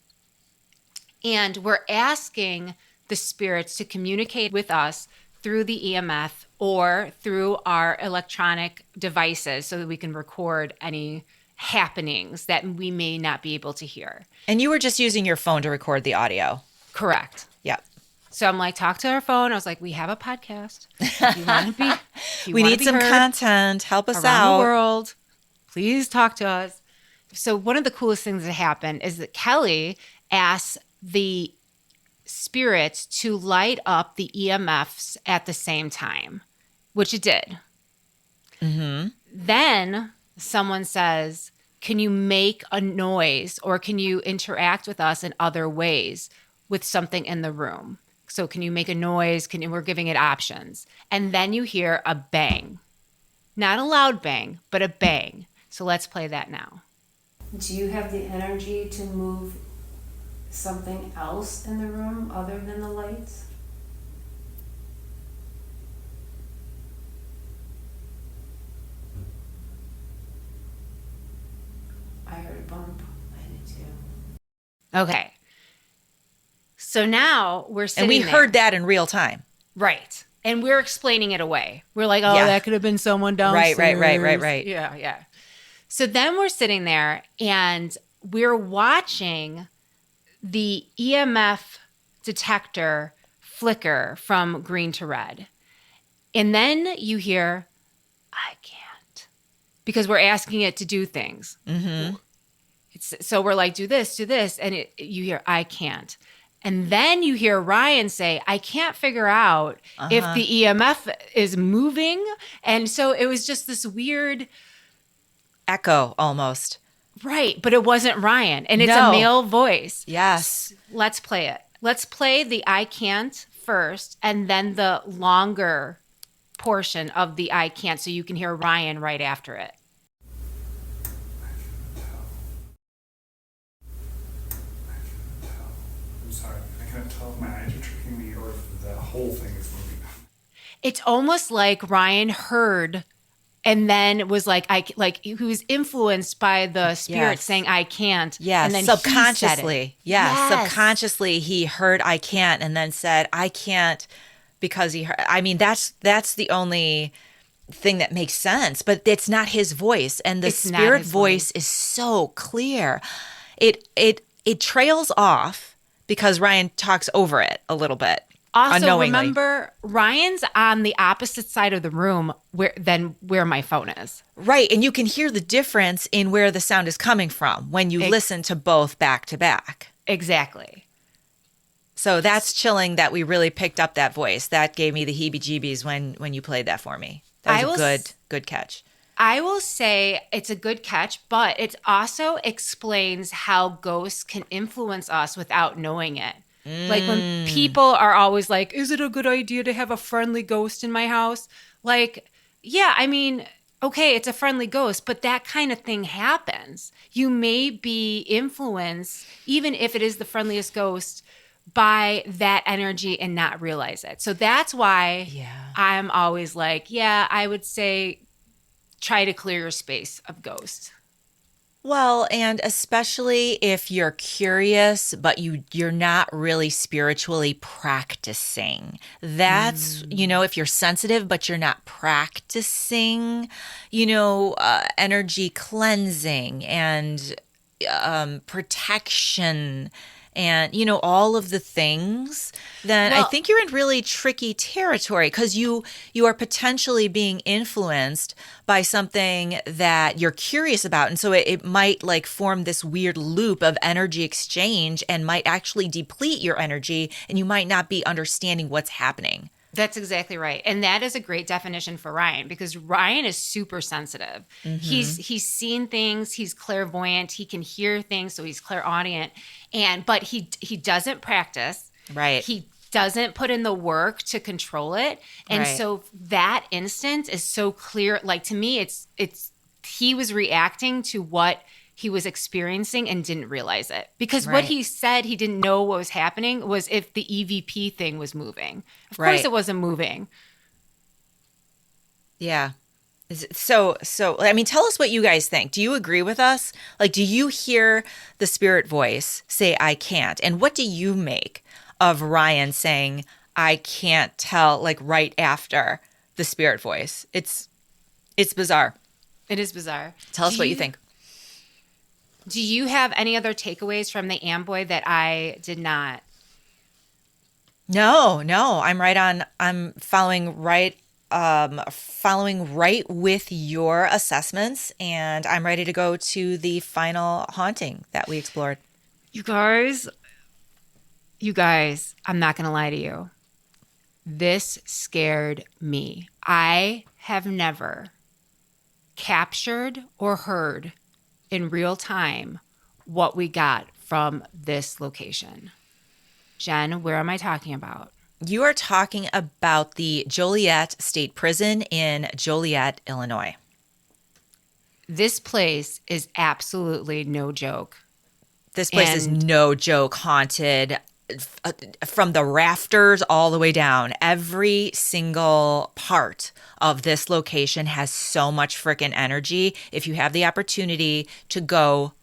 Speaker 2: And we're asking the spirits to communicate with us through the EMF or through our electronic devices so that we can record any happenings that we may not be able to hear.
Speaker 1: And you were just using your phone to record the audio.
Speaker 2: Correct.
Speaker 1: Yep.
Speaker 2: So I'm like, talk to our phone. I was like, we have a podcast. If you want to be,
Speaker 1: We need some content. Help us
Speaker 2: around
Speaker 1: out.
Speaker 2: the world. Please talk to us. So one of the coolest things that happened is that Kelly asked the spirits to light up the EMFs at the same time, which it did.
Speaker 1: Mm-hmm.
Speaker 2: Then someone says, can you make a noise or can you interact with us in other ways with something in the room? So can you make a noise? We're giving it options. And then you hear a bang. Not a loud bang, but a bang. So let's play that now.
Speaker 3: Do you have the energy to move something else in the room other than the lights? I heard a bump. I did too.
Speaker 2: Okay. So now we're sitting
Speaker 1: And we
Speaker 2: there.
Speaker 1: heard that in real time.
Speaker 2: Right. And we're explaining it away. We're like, oh,
Speaker 1: Yeah.
Speaker 2: that could have been someone downstairs.
Speaker 1: Right.
Speaker 2: Yeah. So then we're sitting there and we're watching the EMF detector flicker from green to red. And then you hear, I can't. Because we're asking it to do things.
Speaker 1: Mm-hmm.
Speaker 2: So we're like, do this. And you hear, I can't. And then you hear Ryan say, I can't figure out if the EMF is moving. And so it was just this weird
Speaker 1: Echo almost.
Speaker 2: right. But it wasn't Ryan. And it's
Speaker 1: No.
Speaker 2: a male voice.
Speaker 1: Yes.
Speaker 2: Let's play it. Let's play the I can't first and then the longer portion of the I can't so you can hear Ryan right after it.
Speaker 4: I'm sorry, I can't tell if my eyes are tricking me or if the whole thing is moving.
Speaker 2: It's almost like Ryan heard and then was like he was influenced by the spirit
Speaker 1: Yes.
Speaker 2: saying I can't.
Speaker 1: Yes,
Speaker 2: and then he said it.
Speaker 1: subconsciously. Yeah,
Speaker 2: Yes.
Speaker 1: subconsciously he heard I can't and then said I can't because he heard. I mean, that's the only thing that makes sense, but it's not his voice, and the
Speaker 2: It's not
Speaker 1: spirit
Speaker 2: his
Speaker 1: voice is so clear. It trails off because Ryan talks over it a little bit.
Speaker 2: Also,
Speaker 1: unknowingly.
Speaker 2: remember, Ryan's on the opposite side of the room than where my phone is.
Speaker 1: Right, and you can hear the difference in where the sound is coming from when you listen to both back to back.
Speaker 2: Exactly.
Speaker 1: So that's chilling that we really picked up that voice. That gave me the heebie-jeebies when you played that for me. That was a good catch.
Speaker 2: I will say it's a good catch, but it also explains how ghosts can influence us without knowing it. Like when people are always like, is it a good idea to have a friendly ghost in my house? Like, yeah, I mean, okay, it's a friendly ghost, but that kind of thing happens. You may be influenced, even if it is the friendliest ghost, by that energy and not realize it. So that's why I'm always like, yeah, I would say try to clear your space of ghosts.
Speaker 1: Well, and especially if you're curious, but you're not really spiritually practicing. That's, if you're sensitive, but you're not practicing, energy cleansing and protection and, all of the things, then I
Speaker 2: Well-
Speaker 1: think you're in really tricky territory because you are potentially being influenced by something that you're curious about. And so it might like form this weird loop of energy exchange and might actually deplete your energy, and you might not be understanding what's happening.
Speaker 2: That's exactly right. And that is a great definition for Ryan, because Ryan is super sensitive. He's seen things, he's clairvoyant, he can hear things, so he's clairaudient. But he doesn't practice.
Speaker 1: Right.
Speaker 2: He doesn't put in the work to control it. And
Speaker 1: Right.
Speaker 2: so that instance is so clear. Like, to me, it's he was reacting to what he was experiencing and didn't realize it, because what
Speaker 1: Right.
Speaker 2: he said he didn't know what was happening was if the EVP thing was moving. Of course
Speaker 1: Right.
Speaker 2: it wasn't moving.
Speaker 1: Yeah. So, I mean, tell us what you guys think. Do you agree with us? Like, do you hear the spirit voice say, I can't? And what do you make of Ryan saying, I can't tell, like right after the spirit voice? It's bizarre.
Speaker 2: It is bizarre.
Speaker 1: Tell us what you think.
Speaker 2: Do you have any other takeaways from the Amboy that I did not?
Speaker 1: No, I'm right on. I'm following right with your assessments, and I'm ready to go to the final haunting that we explored.
Speaker 2: You guys, I'm not going to lie to you. This scared me. I have never captured or heard in real time what we got from this location. Jen, where am I talking about?
Speaker 1: You are talking about the Joliet State Prison in Joliet, Illinois.
Speaker 2: This place is absolutely no joke.
Speaker 1: This place is
Speaker 2: And-
Speaker 1: no joke, haunted from the rafters all the way down. Every single part of this location has so much freaking energy. If you have the opportunity to go.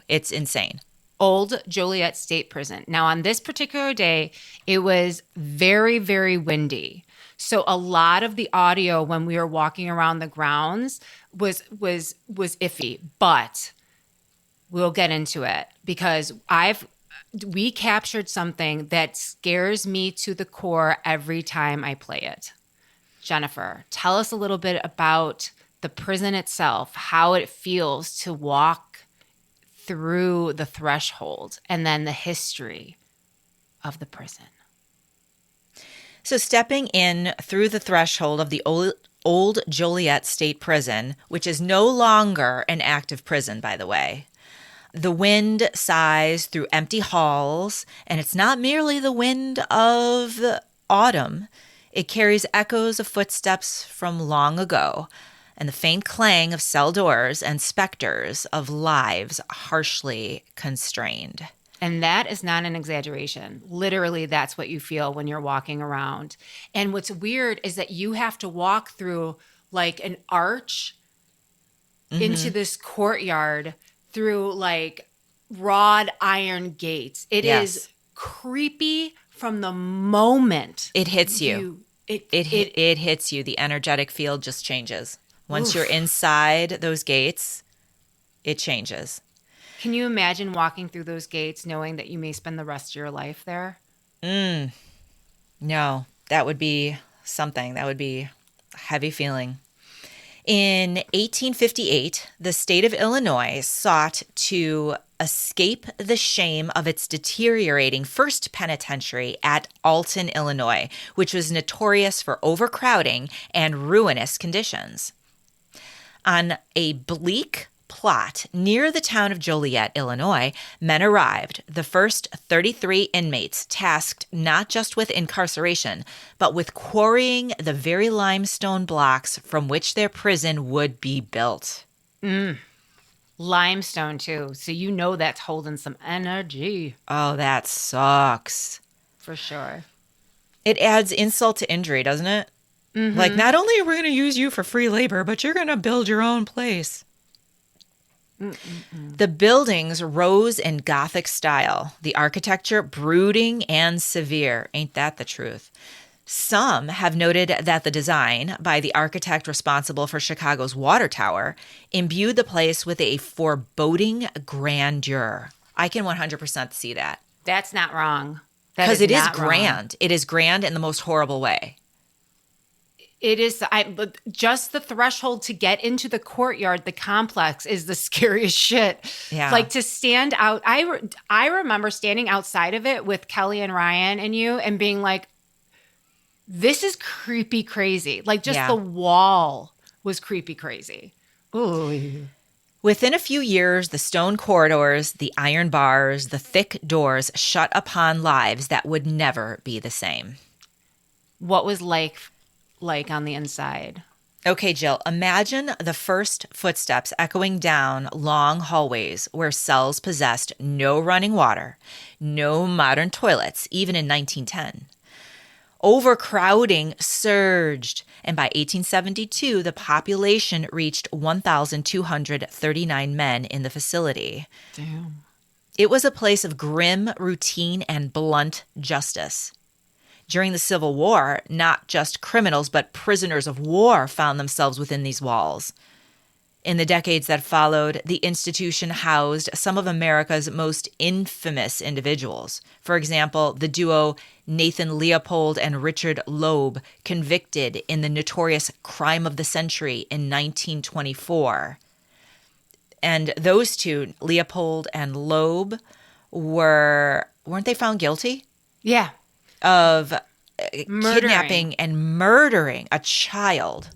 Speaker 1: It's insane.
Speaker 2: Old Joliet State Prison. Now, on this particular day, it was very, very windy. So a lot of the audio when we were walking around the grounds was iffy, but we'll get into it because we captured something that scares me to the core every time I play it. Jennifer, tell us a little bit about the prison itself, how it feels to walk through the threshold, and then the history of the prison.
Speaker 1: So stepping in through the threshold of the Old Joliet State Prison, which is no longer an active prison, by the way, the wind sighs through empty halls, and it's not merely the wind of autumn. It carries echoes of footsteps from long ago, and the faint clang of cell doors and specters of lives harshly constrained.
Speaker 2: And that is not an exaggeration. Literally, that's what you feel when you're walking around. And what's weird is that you have to walk through like an arch into this courtyard through like wrought iron gates. It
Speaker 1: Yes.
Speaker 2: is creepy from the moment
Speaker 1: It hits you.
Speaker 2: It
Speaker 1: It hits you. The energetic field just changes. Once
Speaker 2: Oof.
Speaker 1: you're inside those gates, it changes.
Speaker 2: Can you imagine walking through those gates knowing that you may spend the rest of your life there?
Speaker 1: No, that would be something. That would be a heavy feeling. In 1858, the state of Illinois sought to escape the shame of its deteriorating first penitentiary at Alton, Illinois, which was notorious for overcrowding and ruinous conditions. On a bleak plot near the town of Joliet, Illinois, men arrived, the first 33 inmates tasked not just with incarceration, but with quarrying the very limestone blocks from which their prison would be built.
Speaker 2: Limestone, too. So you know that's holding some energy
Speaker 1: Oh, that sucks.
Speaker 2: for sure.
Speaker 1: It adds insult to injury, doesn't it? Like, not only are we going to use you for free labor, but you're going to build your own place. The buildings rose in Gothic style, the architecture brooding and severe. Ain't that the truth? Some have noted that the design by the architect responsible for Chicago's water tower imbued the place with a foreboding grandeur. I can 100% see that.
Speaker 2: That's not wrong. That
Speaker 1: Because it is
Speaker 2: not wrong.
Speaker 1: grand. It is grand in the most horrible way.
Speaker 2: It is. But just the threshold to get into the courtyard, the complex, is the scariest shit.
Speaker 1: Yeah.
Speaker 2: Like to stand out. I remember standing outside of it with Kelly and Ryan and you and being like, this is creepy crazy. Like just the wall was creepy crazy. Ooh.
Speaker 1: Within a few years, the stone corridors, the iron bars, the thick doors shut upon lives that would never be the same.
Speaker 2: What was like on the inside?
Speaker 1: Okay, Jill, imagine the first footsteps echoing down long hallways where cells possessed no running water, no modern toilets, even in 1910. Overcrowding surged, and by 1872, the population reached 1,239 men in the facility.
Speaker 2: Damn.
Speaker 1: It was a place of grim routine and blunt justice. During the Civil War, not just criminals, but prisoners of war found themselves within these walls. In the decades that followed, the institution housed some of America's most infamous individuals. For example, the duo Nathan Leopold and Richard Loeb, convicted in the notorious crime of the century in 1924. And those two, Leopold and Loeb, weren't they found guilty?
Speaker 2: Yeah.
Speaker 1: Of kidnapping and murdering a child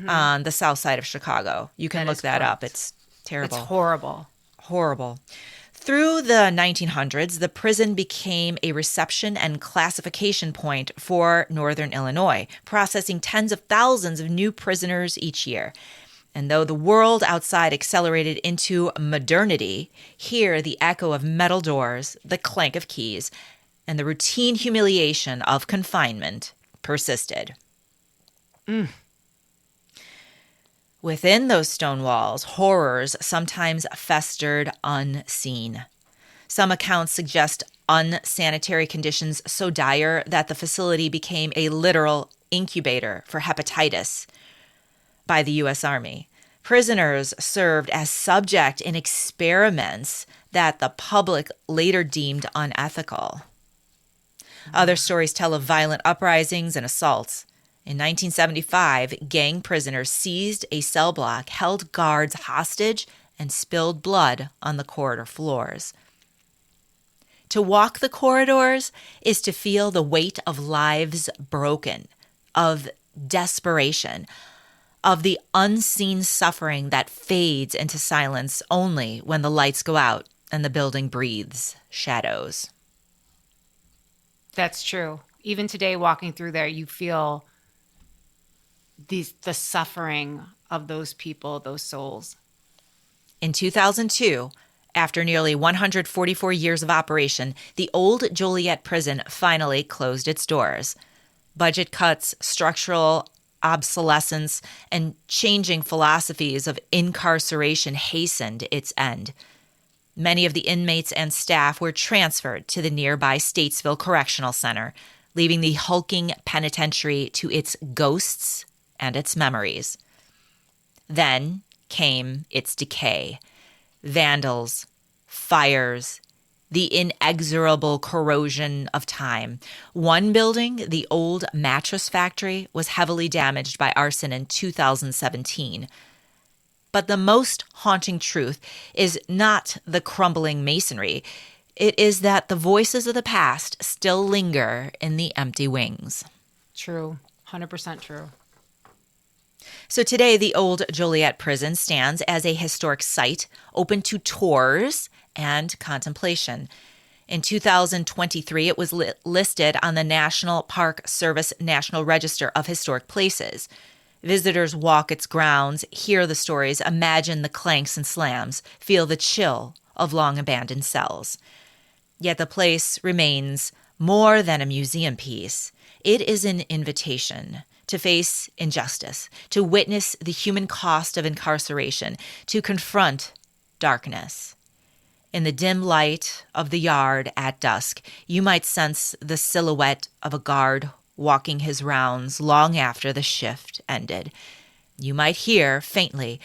Speaker 1: on the south side of Chicago. You can look that up. It's terrible.
Speaker 2: It's horrible.
Speaker 1: Horrible. Through the 1900s, the prison became a reception and classification point for Northern Illinois, processing tens of thousands of new prisoners each year. And though the world outside accelerated into modernity, here the echo of metal doors, the clank of keys, and the routine humiliation of confinement persisted. Within those stone walls, horrors sometimes festered unseen. Some accounts suggest unsanitary conditions so dire that the facility became a literal incubator for hepatitis by the U.S. Army. Prisoners served as subject in experiments that the public later deemed unethical. Other stories tell of violent uprisings and assaults. In 1975, gang prisoners seized a cell block, held guards hostage, and spilled blood on the corridor floors. To walk the corridors is to feel the weight of lives broken, of desperation, of the unseen suffering that fades into silence only when the lights go out and the building breathes shadows.
Speaker 2: That's true. Even today, walking through there, you feel the suffering of those people, those souls.
Speaker 1: In 2002, after nearly 144 years of operation, the Old Joliet Prison finally closed its doors. Budget cuts, structural obsolescence, and changing philosophies of incarceration hastened its end. Many of the inmates and staff were transferred to the nearby Statesville Correctional Center, leaving the hulking penitentiary to its ghosts and its memories. Then came its decay. Vandals, fires, the inexorable corrosion of time. One building, the old mattress factory, was heavily damaged by arson in 2017. But the most haunting truth is not the crumbling masonry. It is that the voices of the past still linger in the empty wings.
Speaker 2: True. 100% true.
Speaker 1: So today, the Old Joliet Prison stands as a historic site open to tours and contemplation. In 2023, it was listed on the National Park Service National Register of Historic Places. Visitors walk its grounds, hear the stories, imagine the clanks and slams, feel the chill of long-abandoned cells. Yet the place remains more than a museum piece. It is an invitation to face injustice, to witness the human cost of incarceration, to confront darkness. In the dim light of the yard at dusk, you might sense the silhouette of a guard walking his rounds long after the shift ended. You might hear, faintly,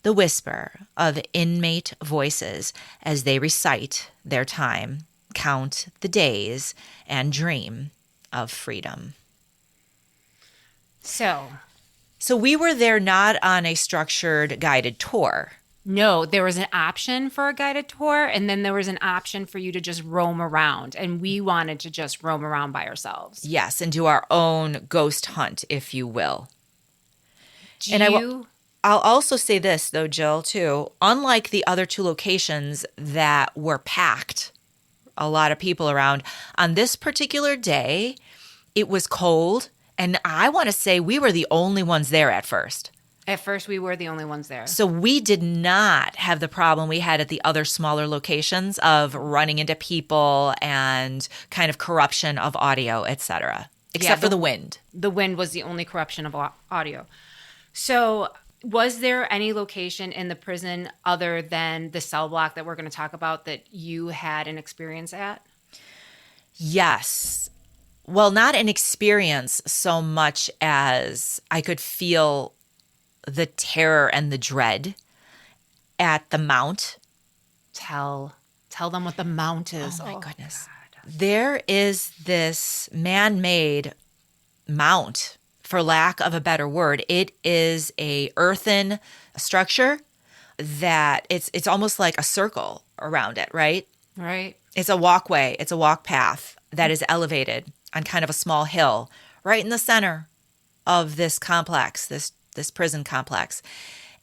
Speaker 1: the whisper of inmate voices as they recite their time, count the days and dream of freedom.
Speaker 2: So
Speaker 1: we were there not on a structured guided tour.
Speaker 2: no, there was an option for a guided tour, and then there was an option for you to just roam around. And we wanted to just roam around by ourselves.
Speaker 1: Yes, and do our own ghost hunt, if you will. I'll also say this, though, Jill, too. Unlike the other two locations that were packed, a lot of people around, on this particular day, it was cold. And I want to say we were the only ones there at first.
Speaker 2: At first, we were the only ones there.
Speaker 1: So we did not have the problem we had at the other smaller locations of running into people and kind of corruption of audio, etc., except for the wind.
Speaker 2: The wind was the only corruption of audio. So was there any location in the prison other than the cell block that we're going to talk about that you had an experience at?
Speaker 1: Yes. Well, not an experience so much as I could feel the terror and the dread at the Mount.
Speaker 2: Tell them what the Mount is.
Speaker 1: Oh my goodness. God. There is this man-made mount, for lack of a better word. It is a earthen structure that it's almost like a circle around it, right?
Speaker 2: Right.
Speaker 1: It's a walkway. It's a walk path that is elevated on kind of a small hill right in the center of this complex, this prison complex.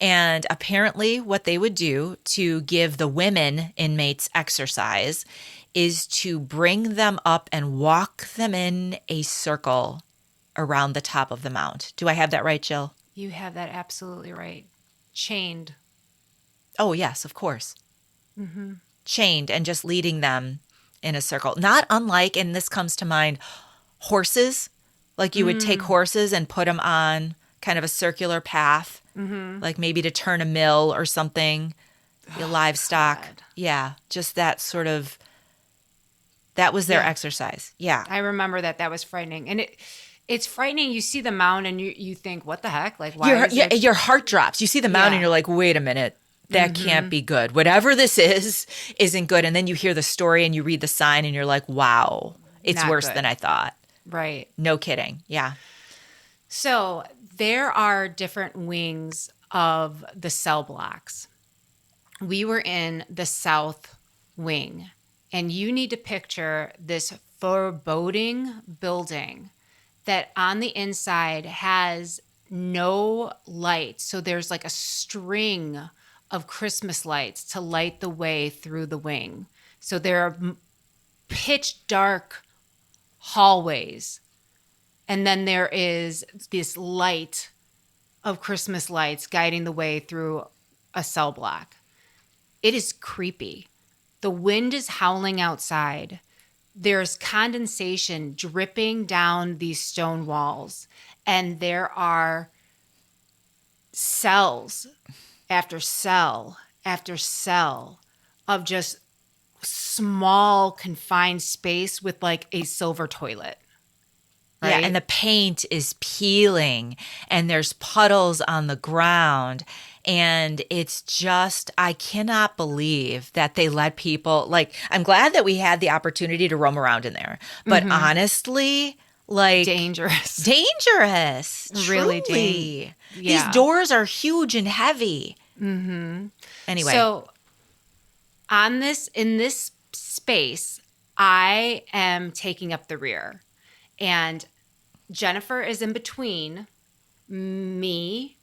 Speaker 1: And apparently what they would do to give the women inmates exercise is to bring them up and walk them in a circle around the top of the mount. Do I have that right, Jill?
Speaker 2: You have that absolutely right. Chained.
Speaker 1: Oh, yes, of course.
Speaker 2: Mm-hmm.
Speaker 1: Chained and just leading them in a circle. Not unlike, and this comes to mind, horses. Like you would take horses and put them on kind of a circular path, like maybe to turn a mill or something, the livestock.
Speaker 2: God.
Speaker 1: Yeah, just that sort of, that was their exercise. Yeah.
Speaker 2: I remember that. That was frightening. And it's frightening. You see the mound and you think, what the heck? Like, why
Speaker 1: your heart drops. You see the mound and you're like, wait a minute. That can't be good. Whatever this isn't good. And then you hear the story and you read the sign and you're like, wow, it's
Speaker 2: Not
Speaker 1: worse
Speaker 2: good.
Speaker 1: than I thought.
Speaker 2: Right.
Speaker 1: No kidding. Yeah.
Speaker 2: So there are different wings of the cell blocks. We were in the south wing, and you need to picture this foreboding building that on the inside has no light. So there's like a string of Christmas lights to light the way through the wing. So there are pitch dark hallways. And then there is this light of Christmas lights guiding the way through a cell block. It is creepy. The wind is howling outside. There's condensation dripping down these stone walls. And there are cells after cell after cell of just small confined space with like a silver toilet. Right?
Speaker 1: Yeah, and the paint is peeling and there's puddles on the ground. And it's just, I cannot believe that they let people, like, I'm glad that we had the opportunity to roam around in there. But honestly, like.
Speaker 2: Dangerous.
Speaker 1: Dangerous.
Speaker 2: Really
Speaker 1: truly.
Speaker 2: Yeah.
Speaker 1: These doors are huge and heavy. Anyway.
Speaker 2: So in this space, I am taking up the rear. And Jennifer is in between me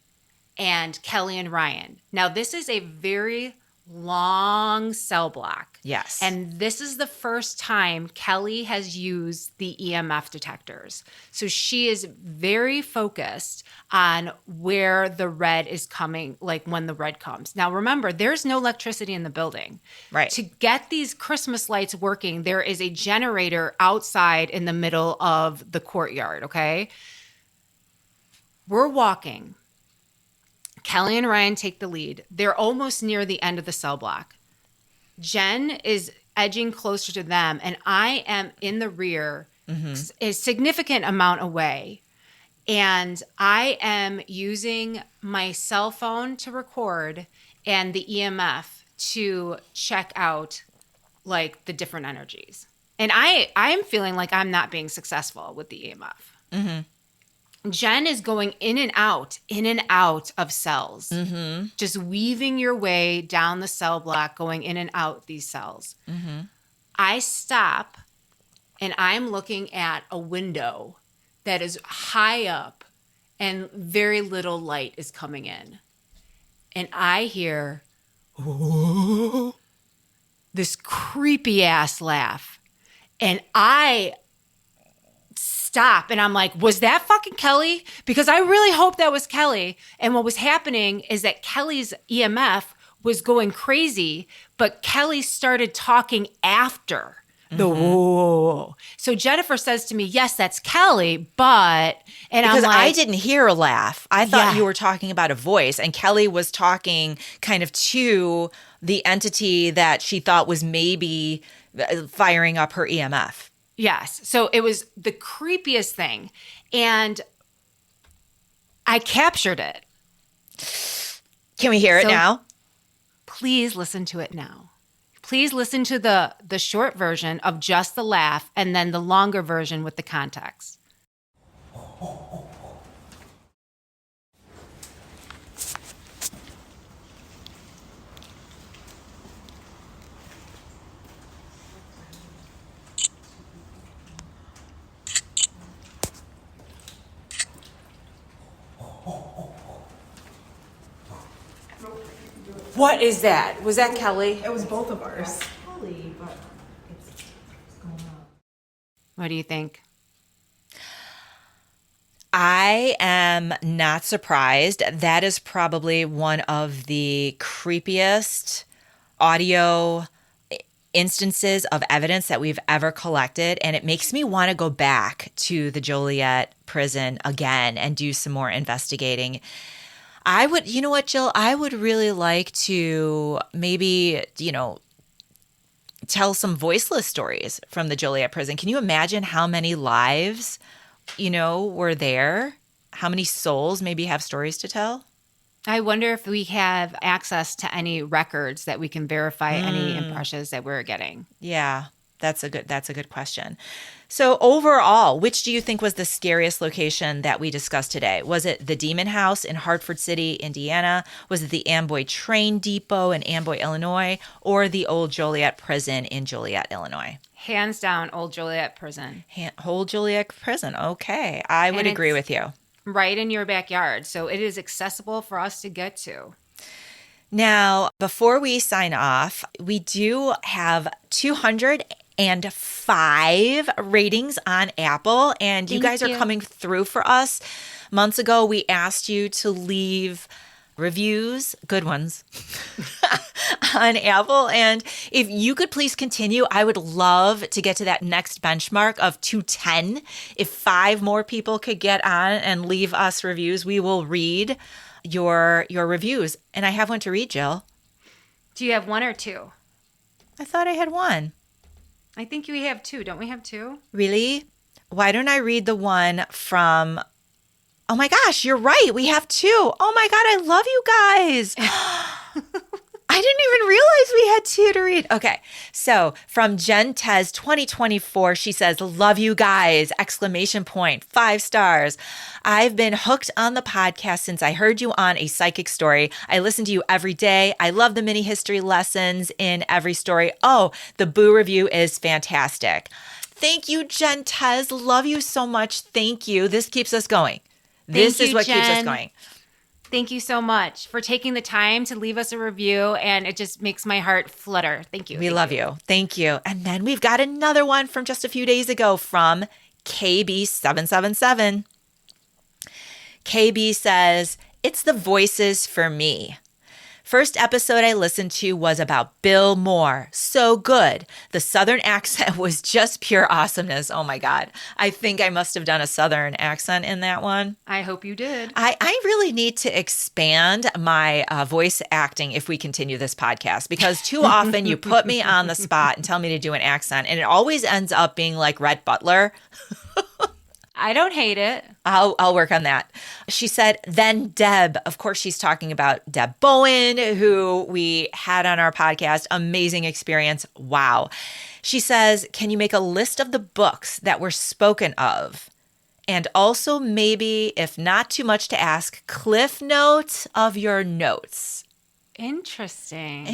Speaker 2: and Kelly and Ryan. Now, this is a very long cell block.
Speaker 1: Yes.
Speaker 2: And this is the first time Kelly has used the EMF detectors. So she is very focused on where the red is coming, like when the red comes. Now, remember, there's no electricity in the building.
Speaker 1: Right.
Speaker 2: To get these Christmas lights working, there is a generator outside in the middle of the courtyard, okay? We're walking. Kelly and Ryan take the lead. They're almost near the end of the cell block. Jen is edging closer to them, and I am in the rear, a significant amount away. And I am using my cell phone to record and the EMF to check out like the different energies. And I'm feeling like I'm not being successful with the EMF. Mm-hmm. Jen is going in and out of cells, mm-hmm. just weaving your way down the cell block, going in and out these cells. Mm-hmm. I stop and I'm looking at a window that is high up and very little light is coming in. And I hear this creepy ass laugh. And I stop and I'm like, was that fucking Kelly? Because I really hope that was Kelly. And what was happening is that Kelly's EMF was going crazy, but Kelly started talking after the whoa. So Jennifer says to me, yes, that's Kelly, but, and
Speaker 1: because
Speaker 2: I'm like,
Speaker 1: I didn't hear a laugh. I thought you were talking about a voice, and Kelly was talking kind of to the entity that she thought was maybe firing up her EMF.
Speaker 2: yes. So it was the creepiest thing. And I captured it.
Speaker 1: Can we hear it now?
Speaker 2: Please listen to it now. Please listen to the short version of just the laugh and then the longer version with the context. What is that? Was that Kelly?
Speaker 5: It was both of ours.
Speaker 2: What do you think?
Speaker 1: I am not surprised. That is probably one of the creepiest audio instances of evidence that we've ever collected. And it makes me want to go back to the Joliet prison again and do some more investigating. I would, you know what, Jill, I would really like to maybe, tell some voiceless stories from the Joliet prison. Can you imagine how many lives, were there? How many souls maybe have stories to tell?
Speaker 2: I wonder if we have access to any records that we can verify any impressions that we're getting.
Speaker 1: Yeah, that's a good question. So overall, which do you think was the scariest location that we discussed today? Was it the Demon House in Hartford City, Indiana? Was it the Amboy Train Depot in Amboy, Illinois? Or the Old Joliet Prison in Joliet, Illinois?
Speaker 2: Hands down, Old Joliet Prison.
Speaker 1: Old Joliet Prison. Okay. I would agree with you.
Speaker 2: Right in your backyard. So it is accessible for us to get to.
Speaker 1: Now, before we sign off, we do have 205 ratings on Apple, and you guys are coming through for us. Months ago, we asked you to leave reviews, good ones, on Apple. And if you could please continue, I would love to get to that next benchmark of 210. If 5 more people could get on and leave us reviews, we will read your reviews. And I have one to read, Jill.
Speaker 2: Do you have 1 or 2?
Speaker 1: I thought I had 1.
Speaker 2: I think we have 2. Don't we have 2?
Speaker 1: Really? Why don't I read the one from... Oh my gosh, you're right. We have 2. Oh my God, I love you guys. I didn't even realize we had 2 to read. Okay, so from Jen Tez 2024, she says, love you guys, ! 5 stars. I've been hooked on the podcast since I heard you on A Psychic Story. I listen to you every day. I love the mini history lessons in every story. Oh, the Boo review is fantastic. Thank you, Jen Tez. Love you so much. Thank you. This keeps us going. This is what keeps us going.
Speaker 2: Thank you so much for taking the time to leave us a review, and it just makes my heart flutter. Thank you.
Speaker 1: We love you. Thank you. And then we've got another one from just a few days ago from KB777. KB says, it's the voices for me. First episode I listened to was about Bill Moore. So good. The Southern accent was just pure awesomeness. Oh my God. I think I must have done a Southern accent in that one.
Speaker 2: I hope you did.
Speaker 1: I really need to expand my voice acting if we continue this podcast, because too often you put me on the spot and tell me to do an accent, and it always ends up being like Rhett Butler.
Speaker 2: I don't hate it.
Speaker 1: I'll work on that. She said, then Deb, of course, she's talking about Deb Bowen, who we had on our podcast. Amazing experience. Wow. She says, can you make a list of the books that were spoken of? And also maybe, if not too much to ask, cliff notes of your notes.
Speaker 2: Interesting.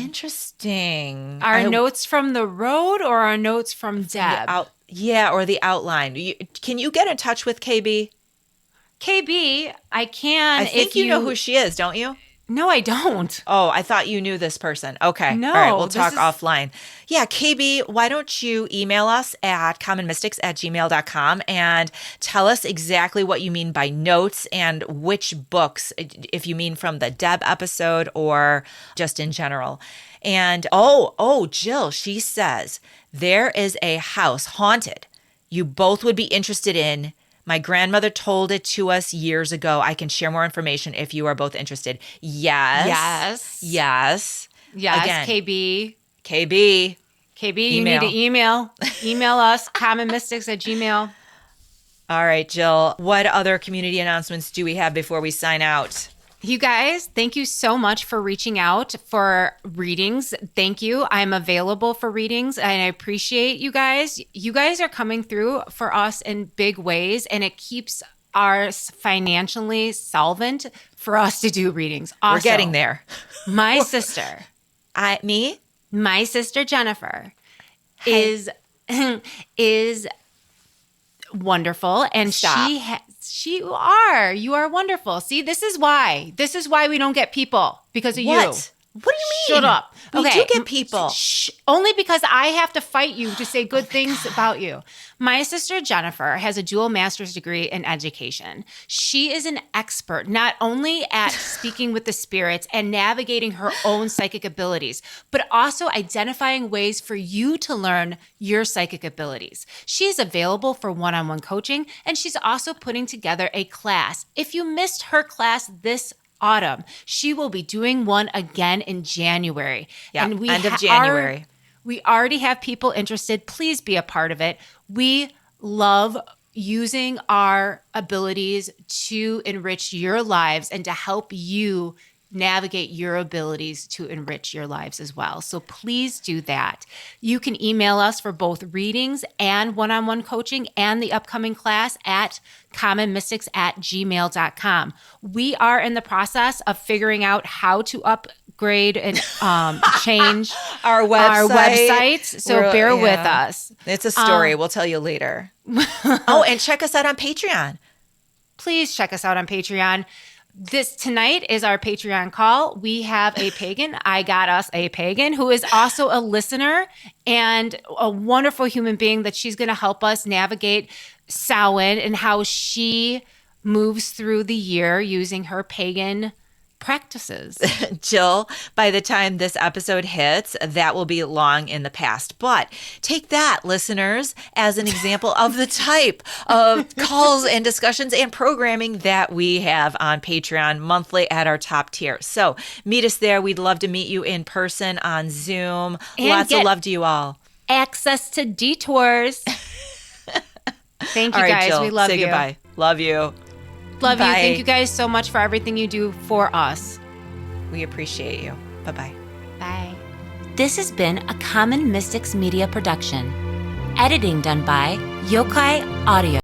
Speaker 1: Our
Speaker 2: notes from the road or our notes from Deb?
Speaker 1: Or the outline. Can you get in touch with KB?
Speaker 2: KB, I can.
Speaker 1: I think you know who she is, don't you?
Speaker 2: No, I don't.
Speaker 1: Oh, I thought you knew this person. Okay.
Speaker 2: No.
Speaker 1: All right, we'll talk offline. Yeah, KB, why don't you email us at commonmystics@gmail.com and tell us exactly what you mean by notes and which books, if you mean from the Deb episode or just in general. And Jill, she says, there is a house haunted you both would be interested in. My grandmother told it to us years ago. I can share more information if you are both interested. Yes. Again,
Speaker 2: KB.
Speaker 1: KB,
Speaker 2: You need to email us, commonmystics@gmail.
Speaker 1: All right, Jill, what other community announcements do we have before we sign out?
Speaker 2: You guys, thank you so much for reaching out for readings. Thank you. I'm available for readings and I appreciate you guys. You guys are coming through for us in big ways and it keeps ours financially solvent for us to do readings. Also,
Speaker 1: we're getting there.
Speaker 2: My sister. My sister Jennifer is wonderful and
Speaker 1: Stop.
Speaker 2: you are wonderful. See, this is why we don't get people, because of you.
Speaker 1: What do you mean?
Speaker 2: Shut up.
Speaker 1: We do get people.
Speaker 2: Only because I have to fight you to say good things about you. My sister Jennifer has a dual master's degree in education. She is an expert not only at speaking with the spirits and navigating her own psychic abilities, but also identifying ways for you to learn your psychic abilities. She is available for one-on-one coaching, and she's also putting together a class. If you missed her class this autumn, she will be doing one again in January.
Speaker 1: Yeah,
Speaker 2: and
Speaker 1: end of January.
Speaker 2: We already have people interested. Please be a part of it. We love using our abilities to enrich your lives and to help you navigate your abilities to enrich your lives as well. So please do that. You can email us for both readings and one-on-one coaching and the upcoming class at commonmystics@gmail.com. We are in the process of figuring out how to upgrade and change
Speaker 1: our
Speaker 2: websites. So bear with us.
Speaker 1: It's a story. We'll tell you later. And check us out on Patreon.
Speaker 2: Please check us out on Patreon. Tonight is our Patreon call. We have a pagan. I got us a pagan who is also a listener and a wonderful human being that she's going to help us navigate Samhain and how she moves through the year using her pagan practices.
Speaker 1: Jill, by the time this episode hits, that will be long in the past. But take that, listeners, as an example of the type of calls and discussions and programming that we have on Patreon monthly at our top tier. So meet us there. We'd love to meet you in person on Zoom.
Speaker 2: And
Speaker 1: lots of love to you all.
Speaker 2: Access to detours. Thank you, guys.
Speaker 1: Jill,
Speaker 2: we love
Speaker 1: say
Speaker 2: you.
Speaker 1: Goodbye. Love you.
Speaker 2: Love
Speaker 1: Bye.
Speaker 2: you. Thank you guys so much for everything you do for us.
Speaker 1: We appreciate you. Bye-bye.
Speaker 2: Bye.
Speaker 5: This has been a Common Mystics Media production. Editing done by Yokai Audio.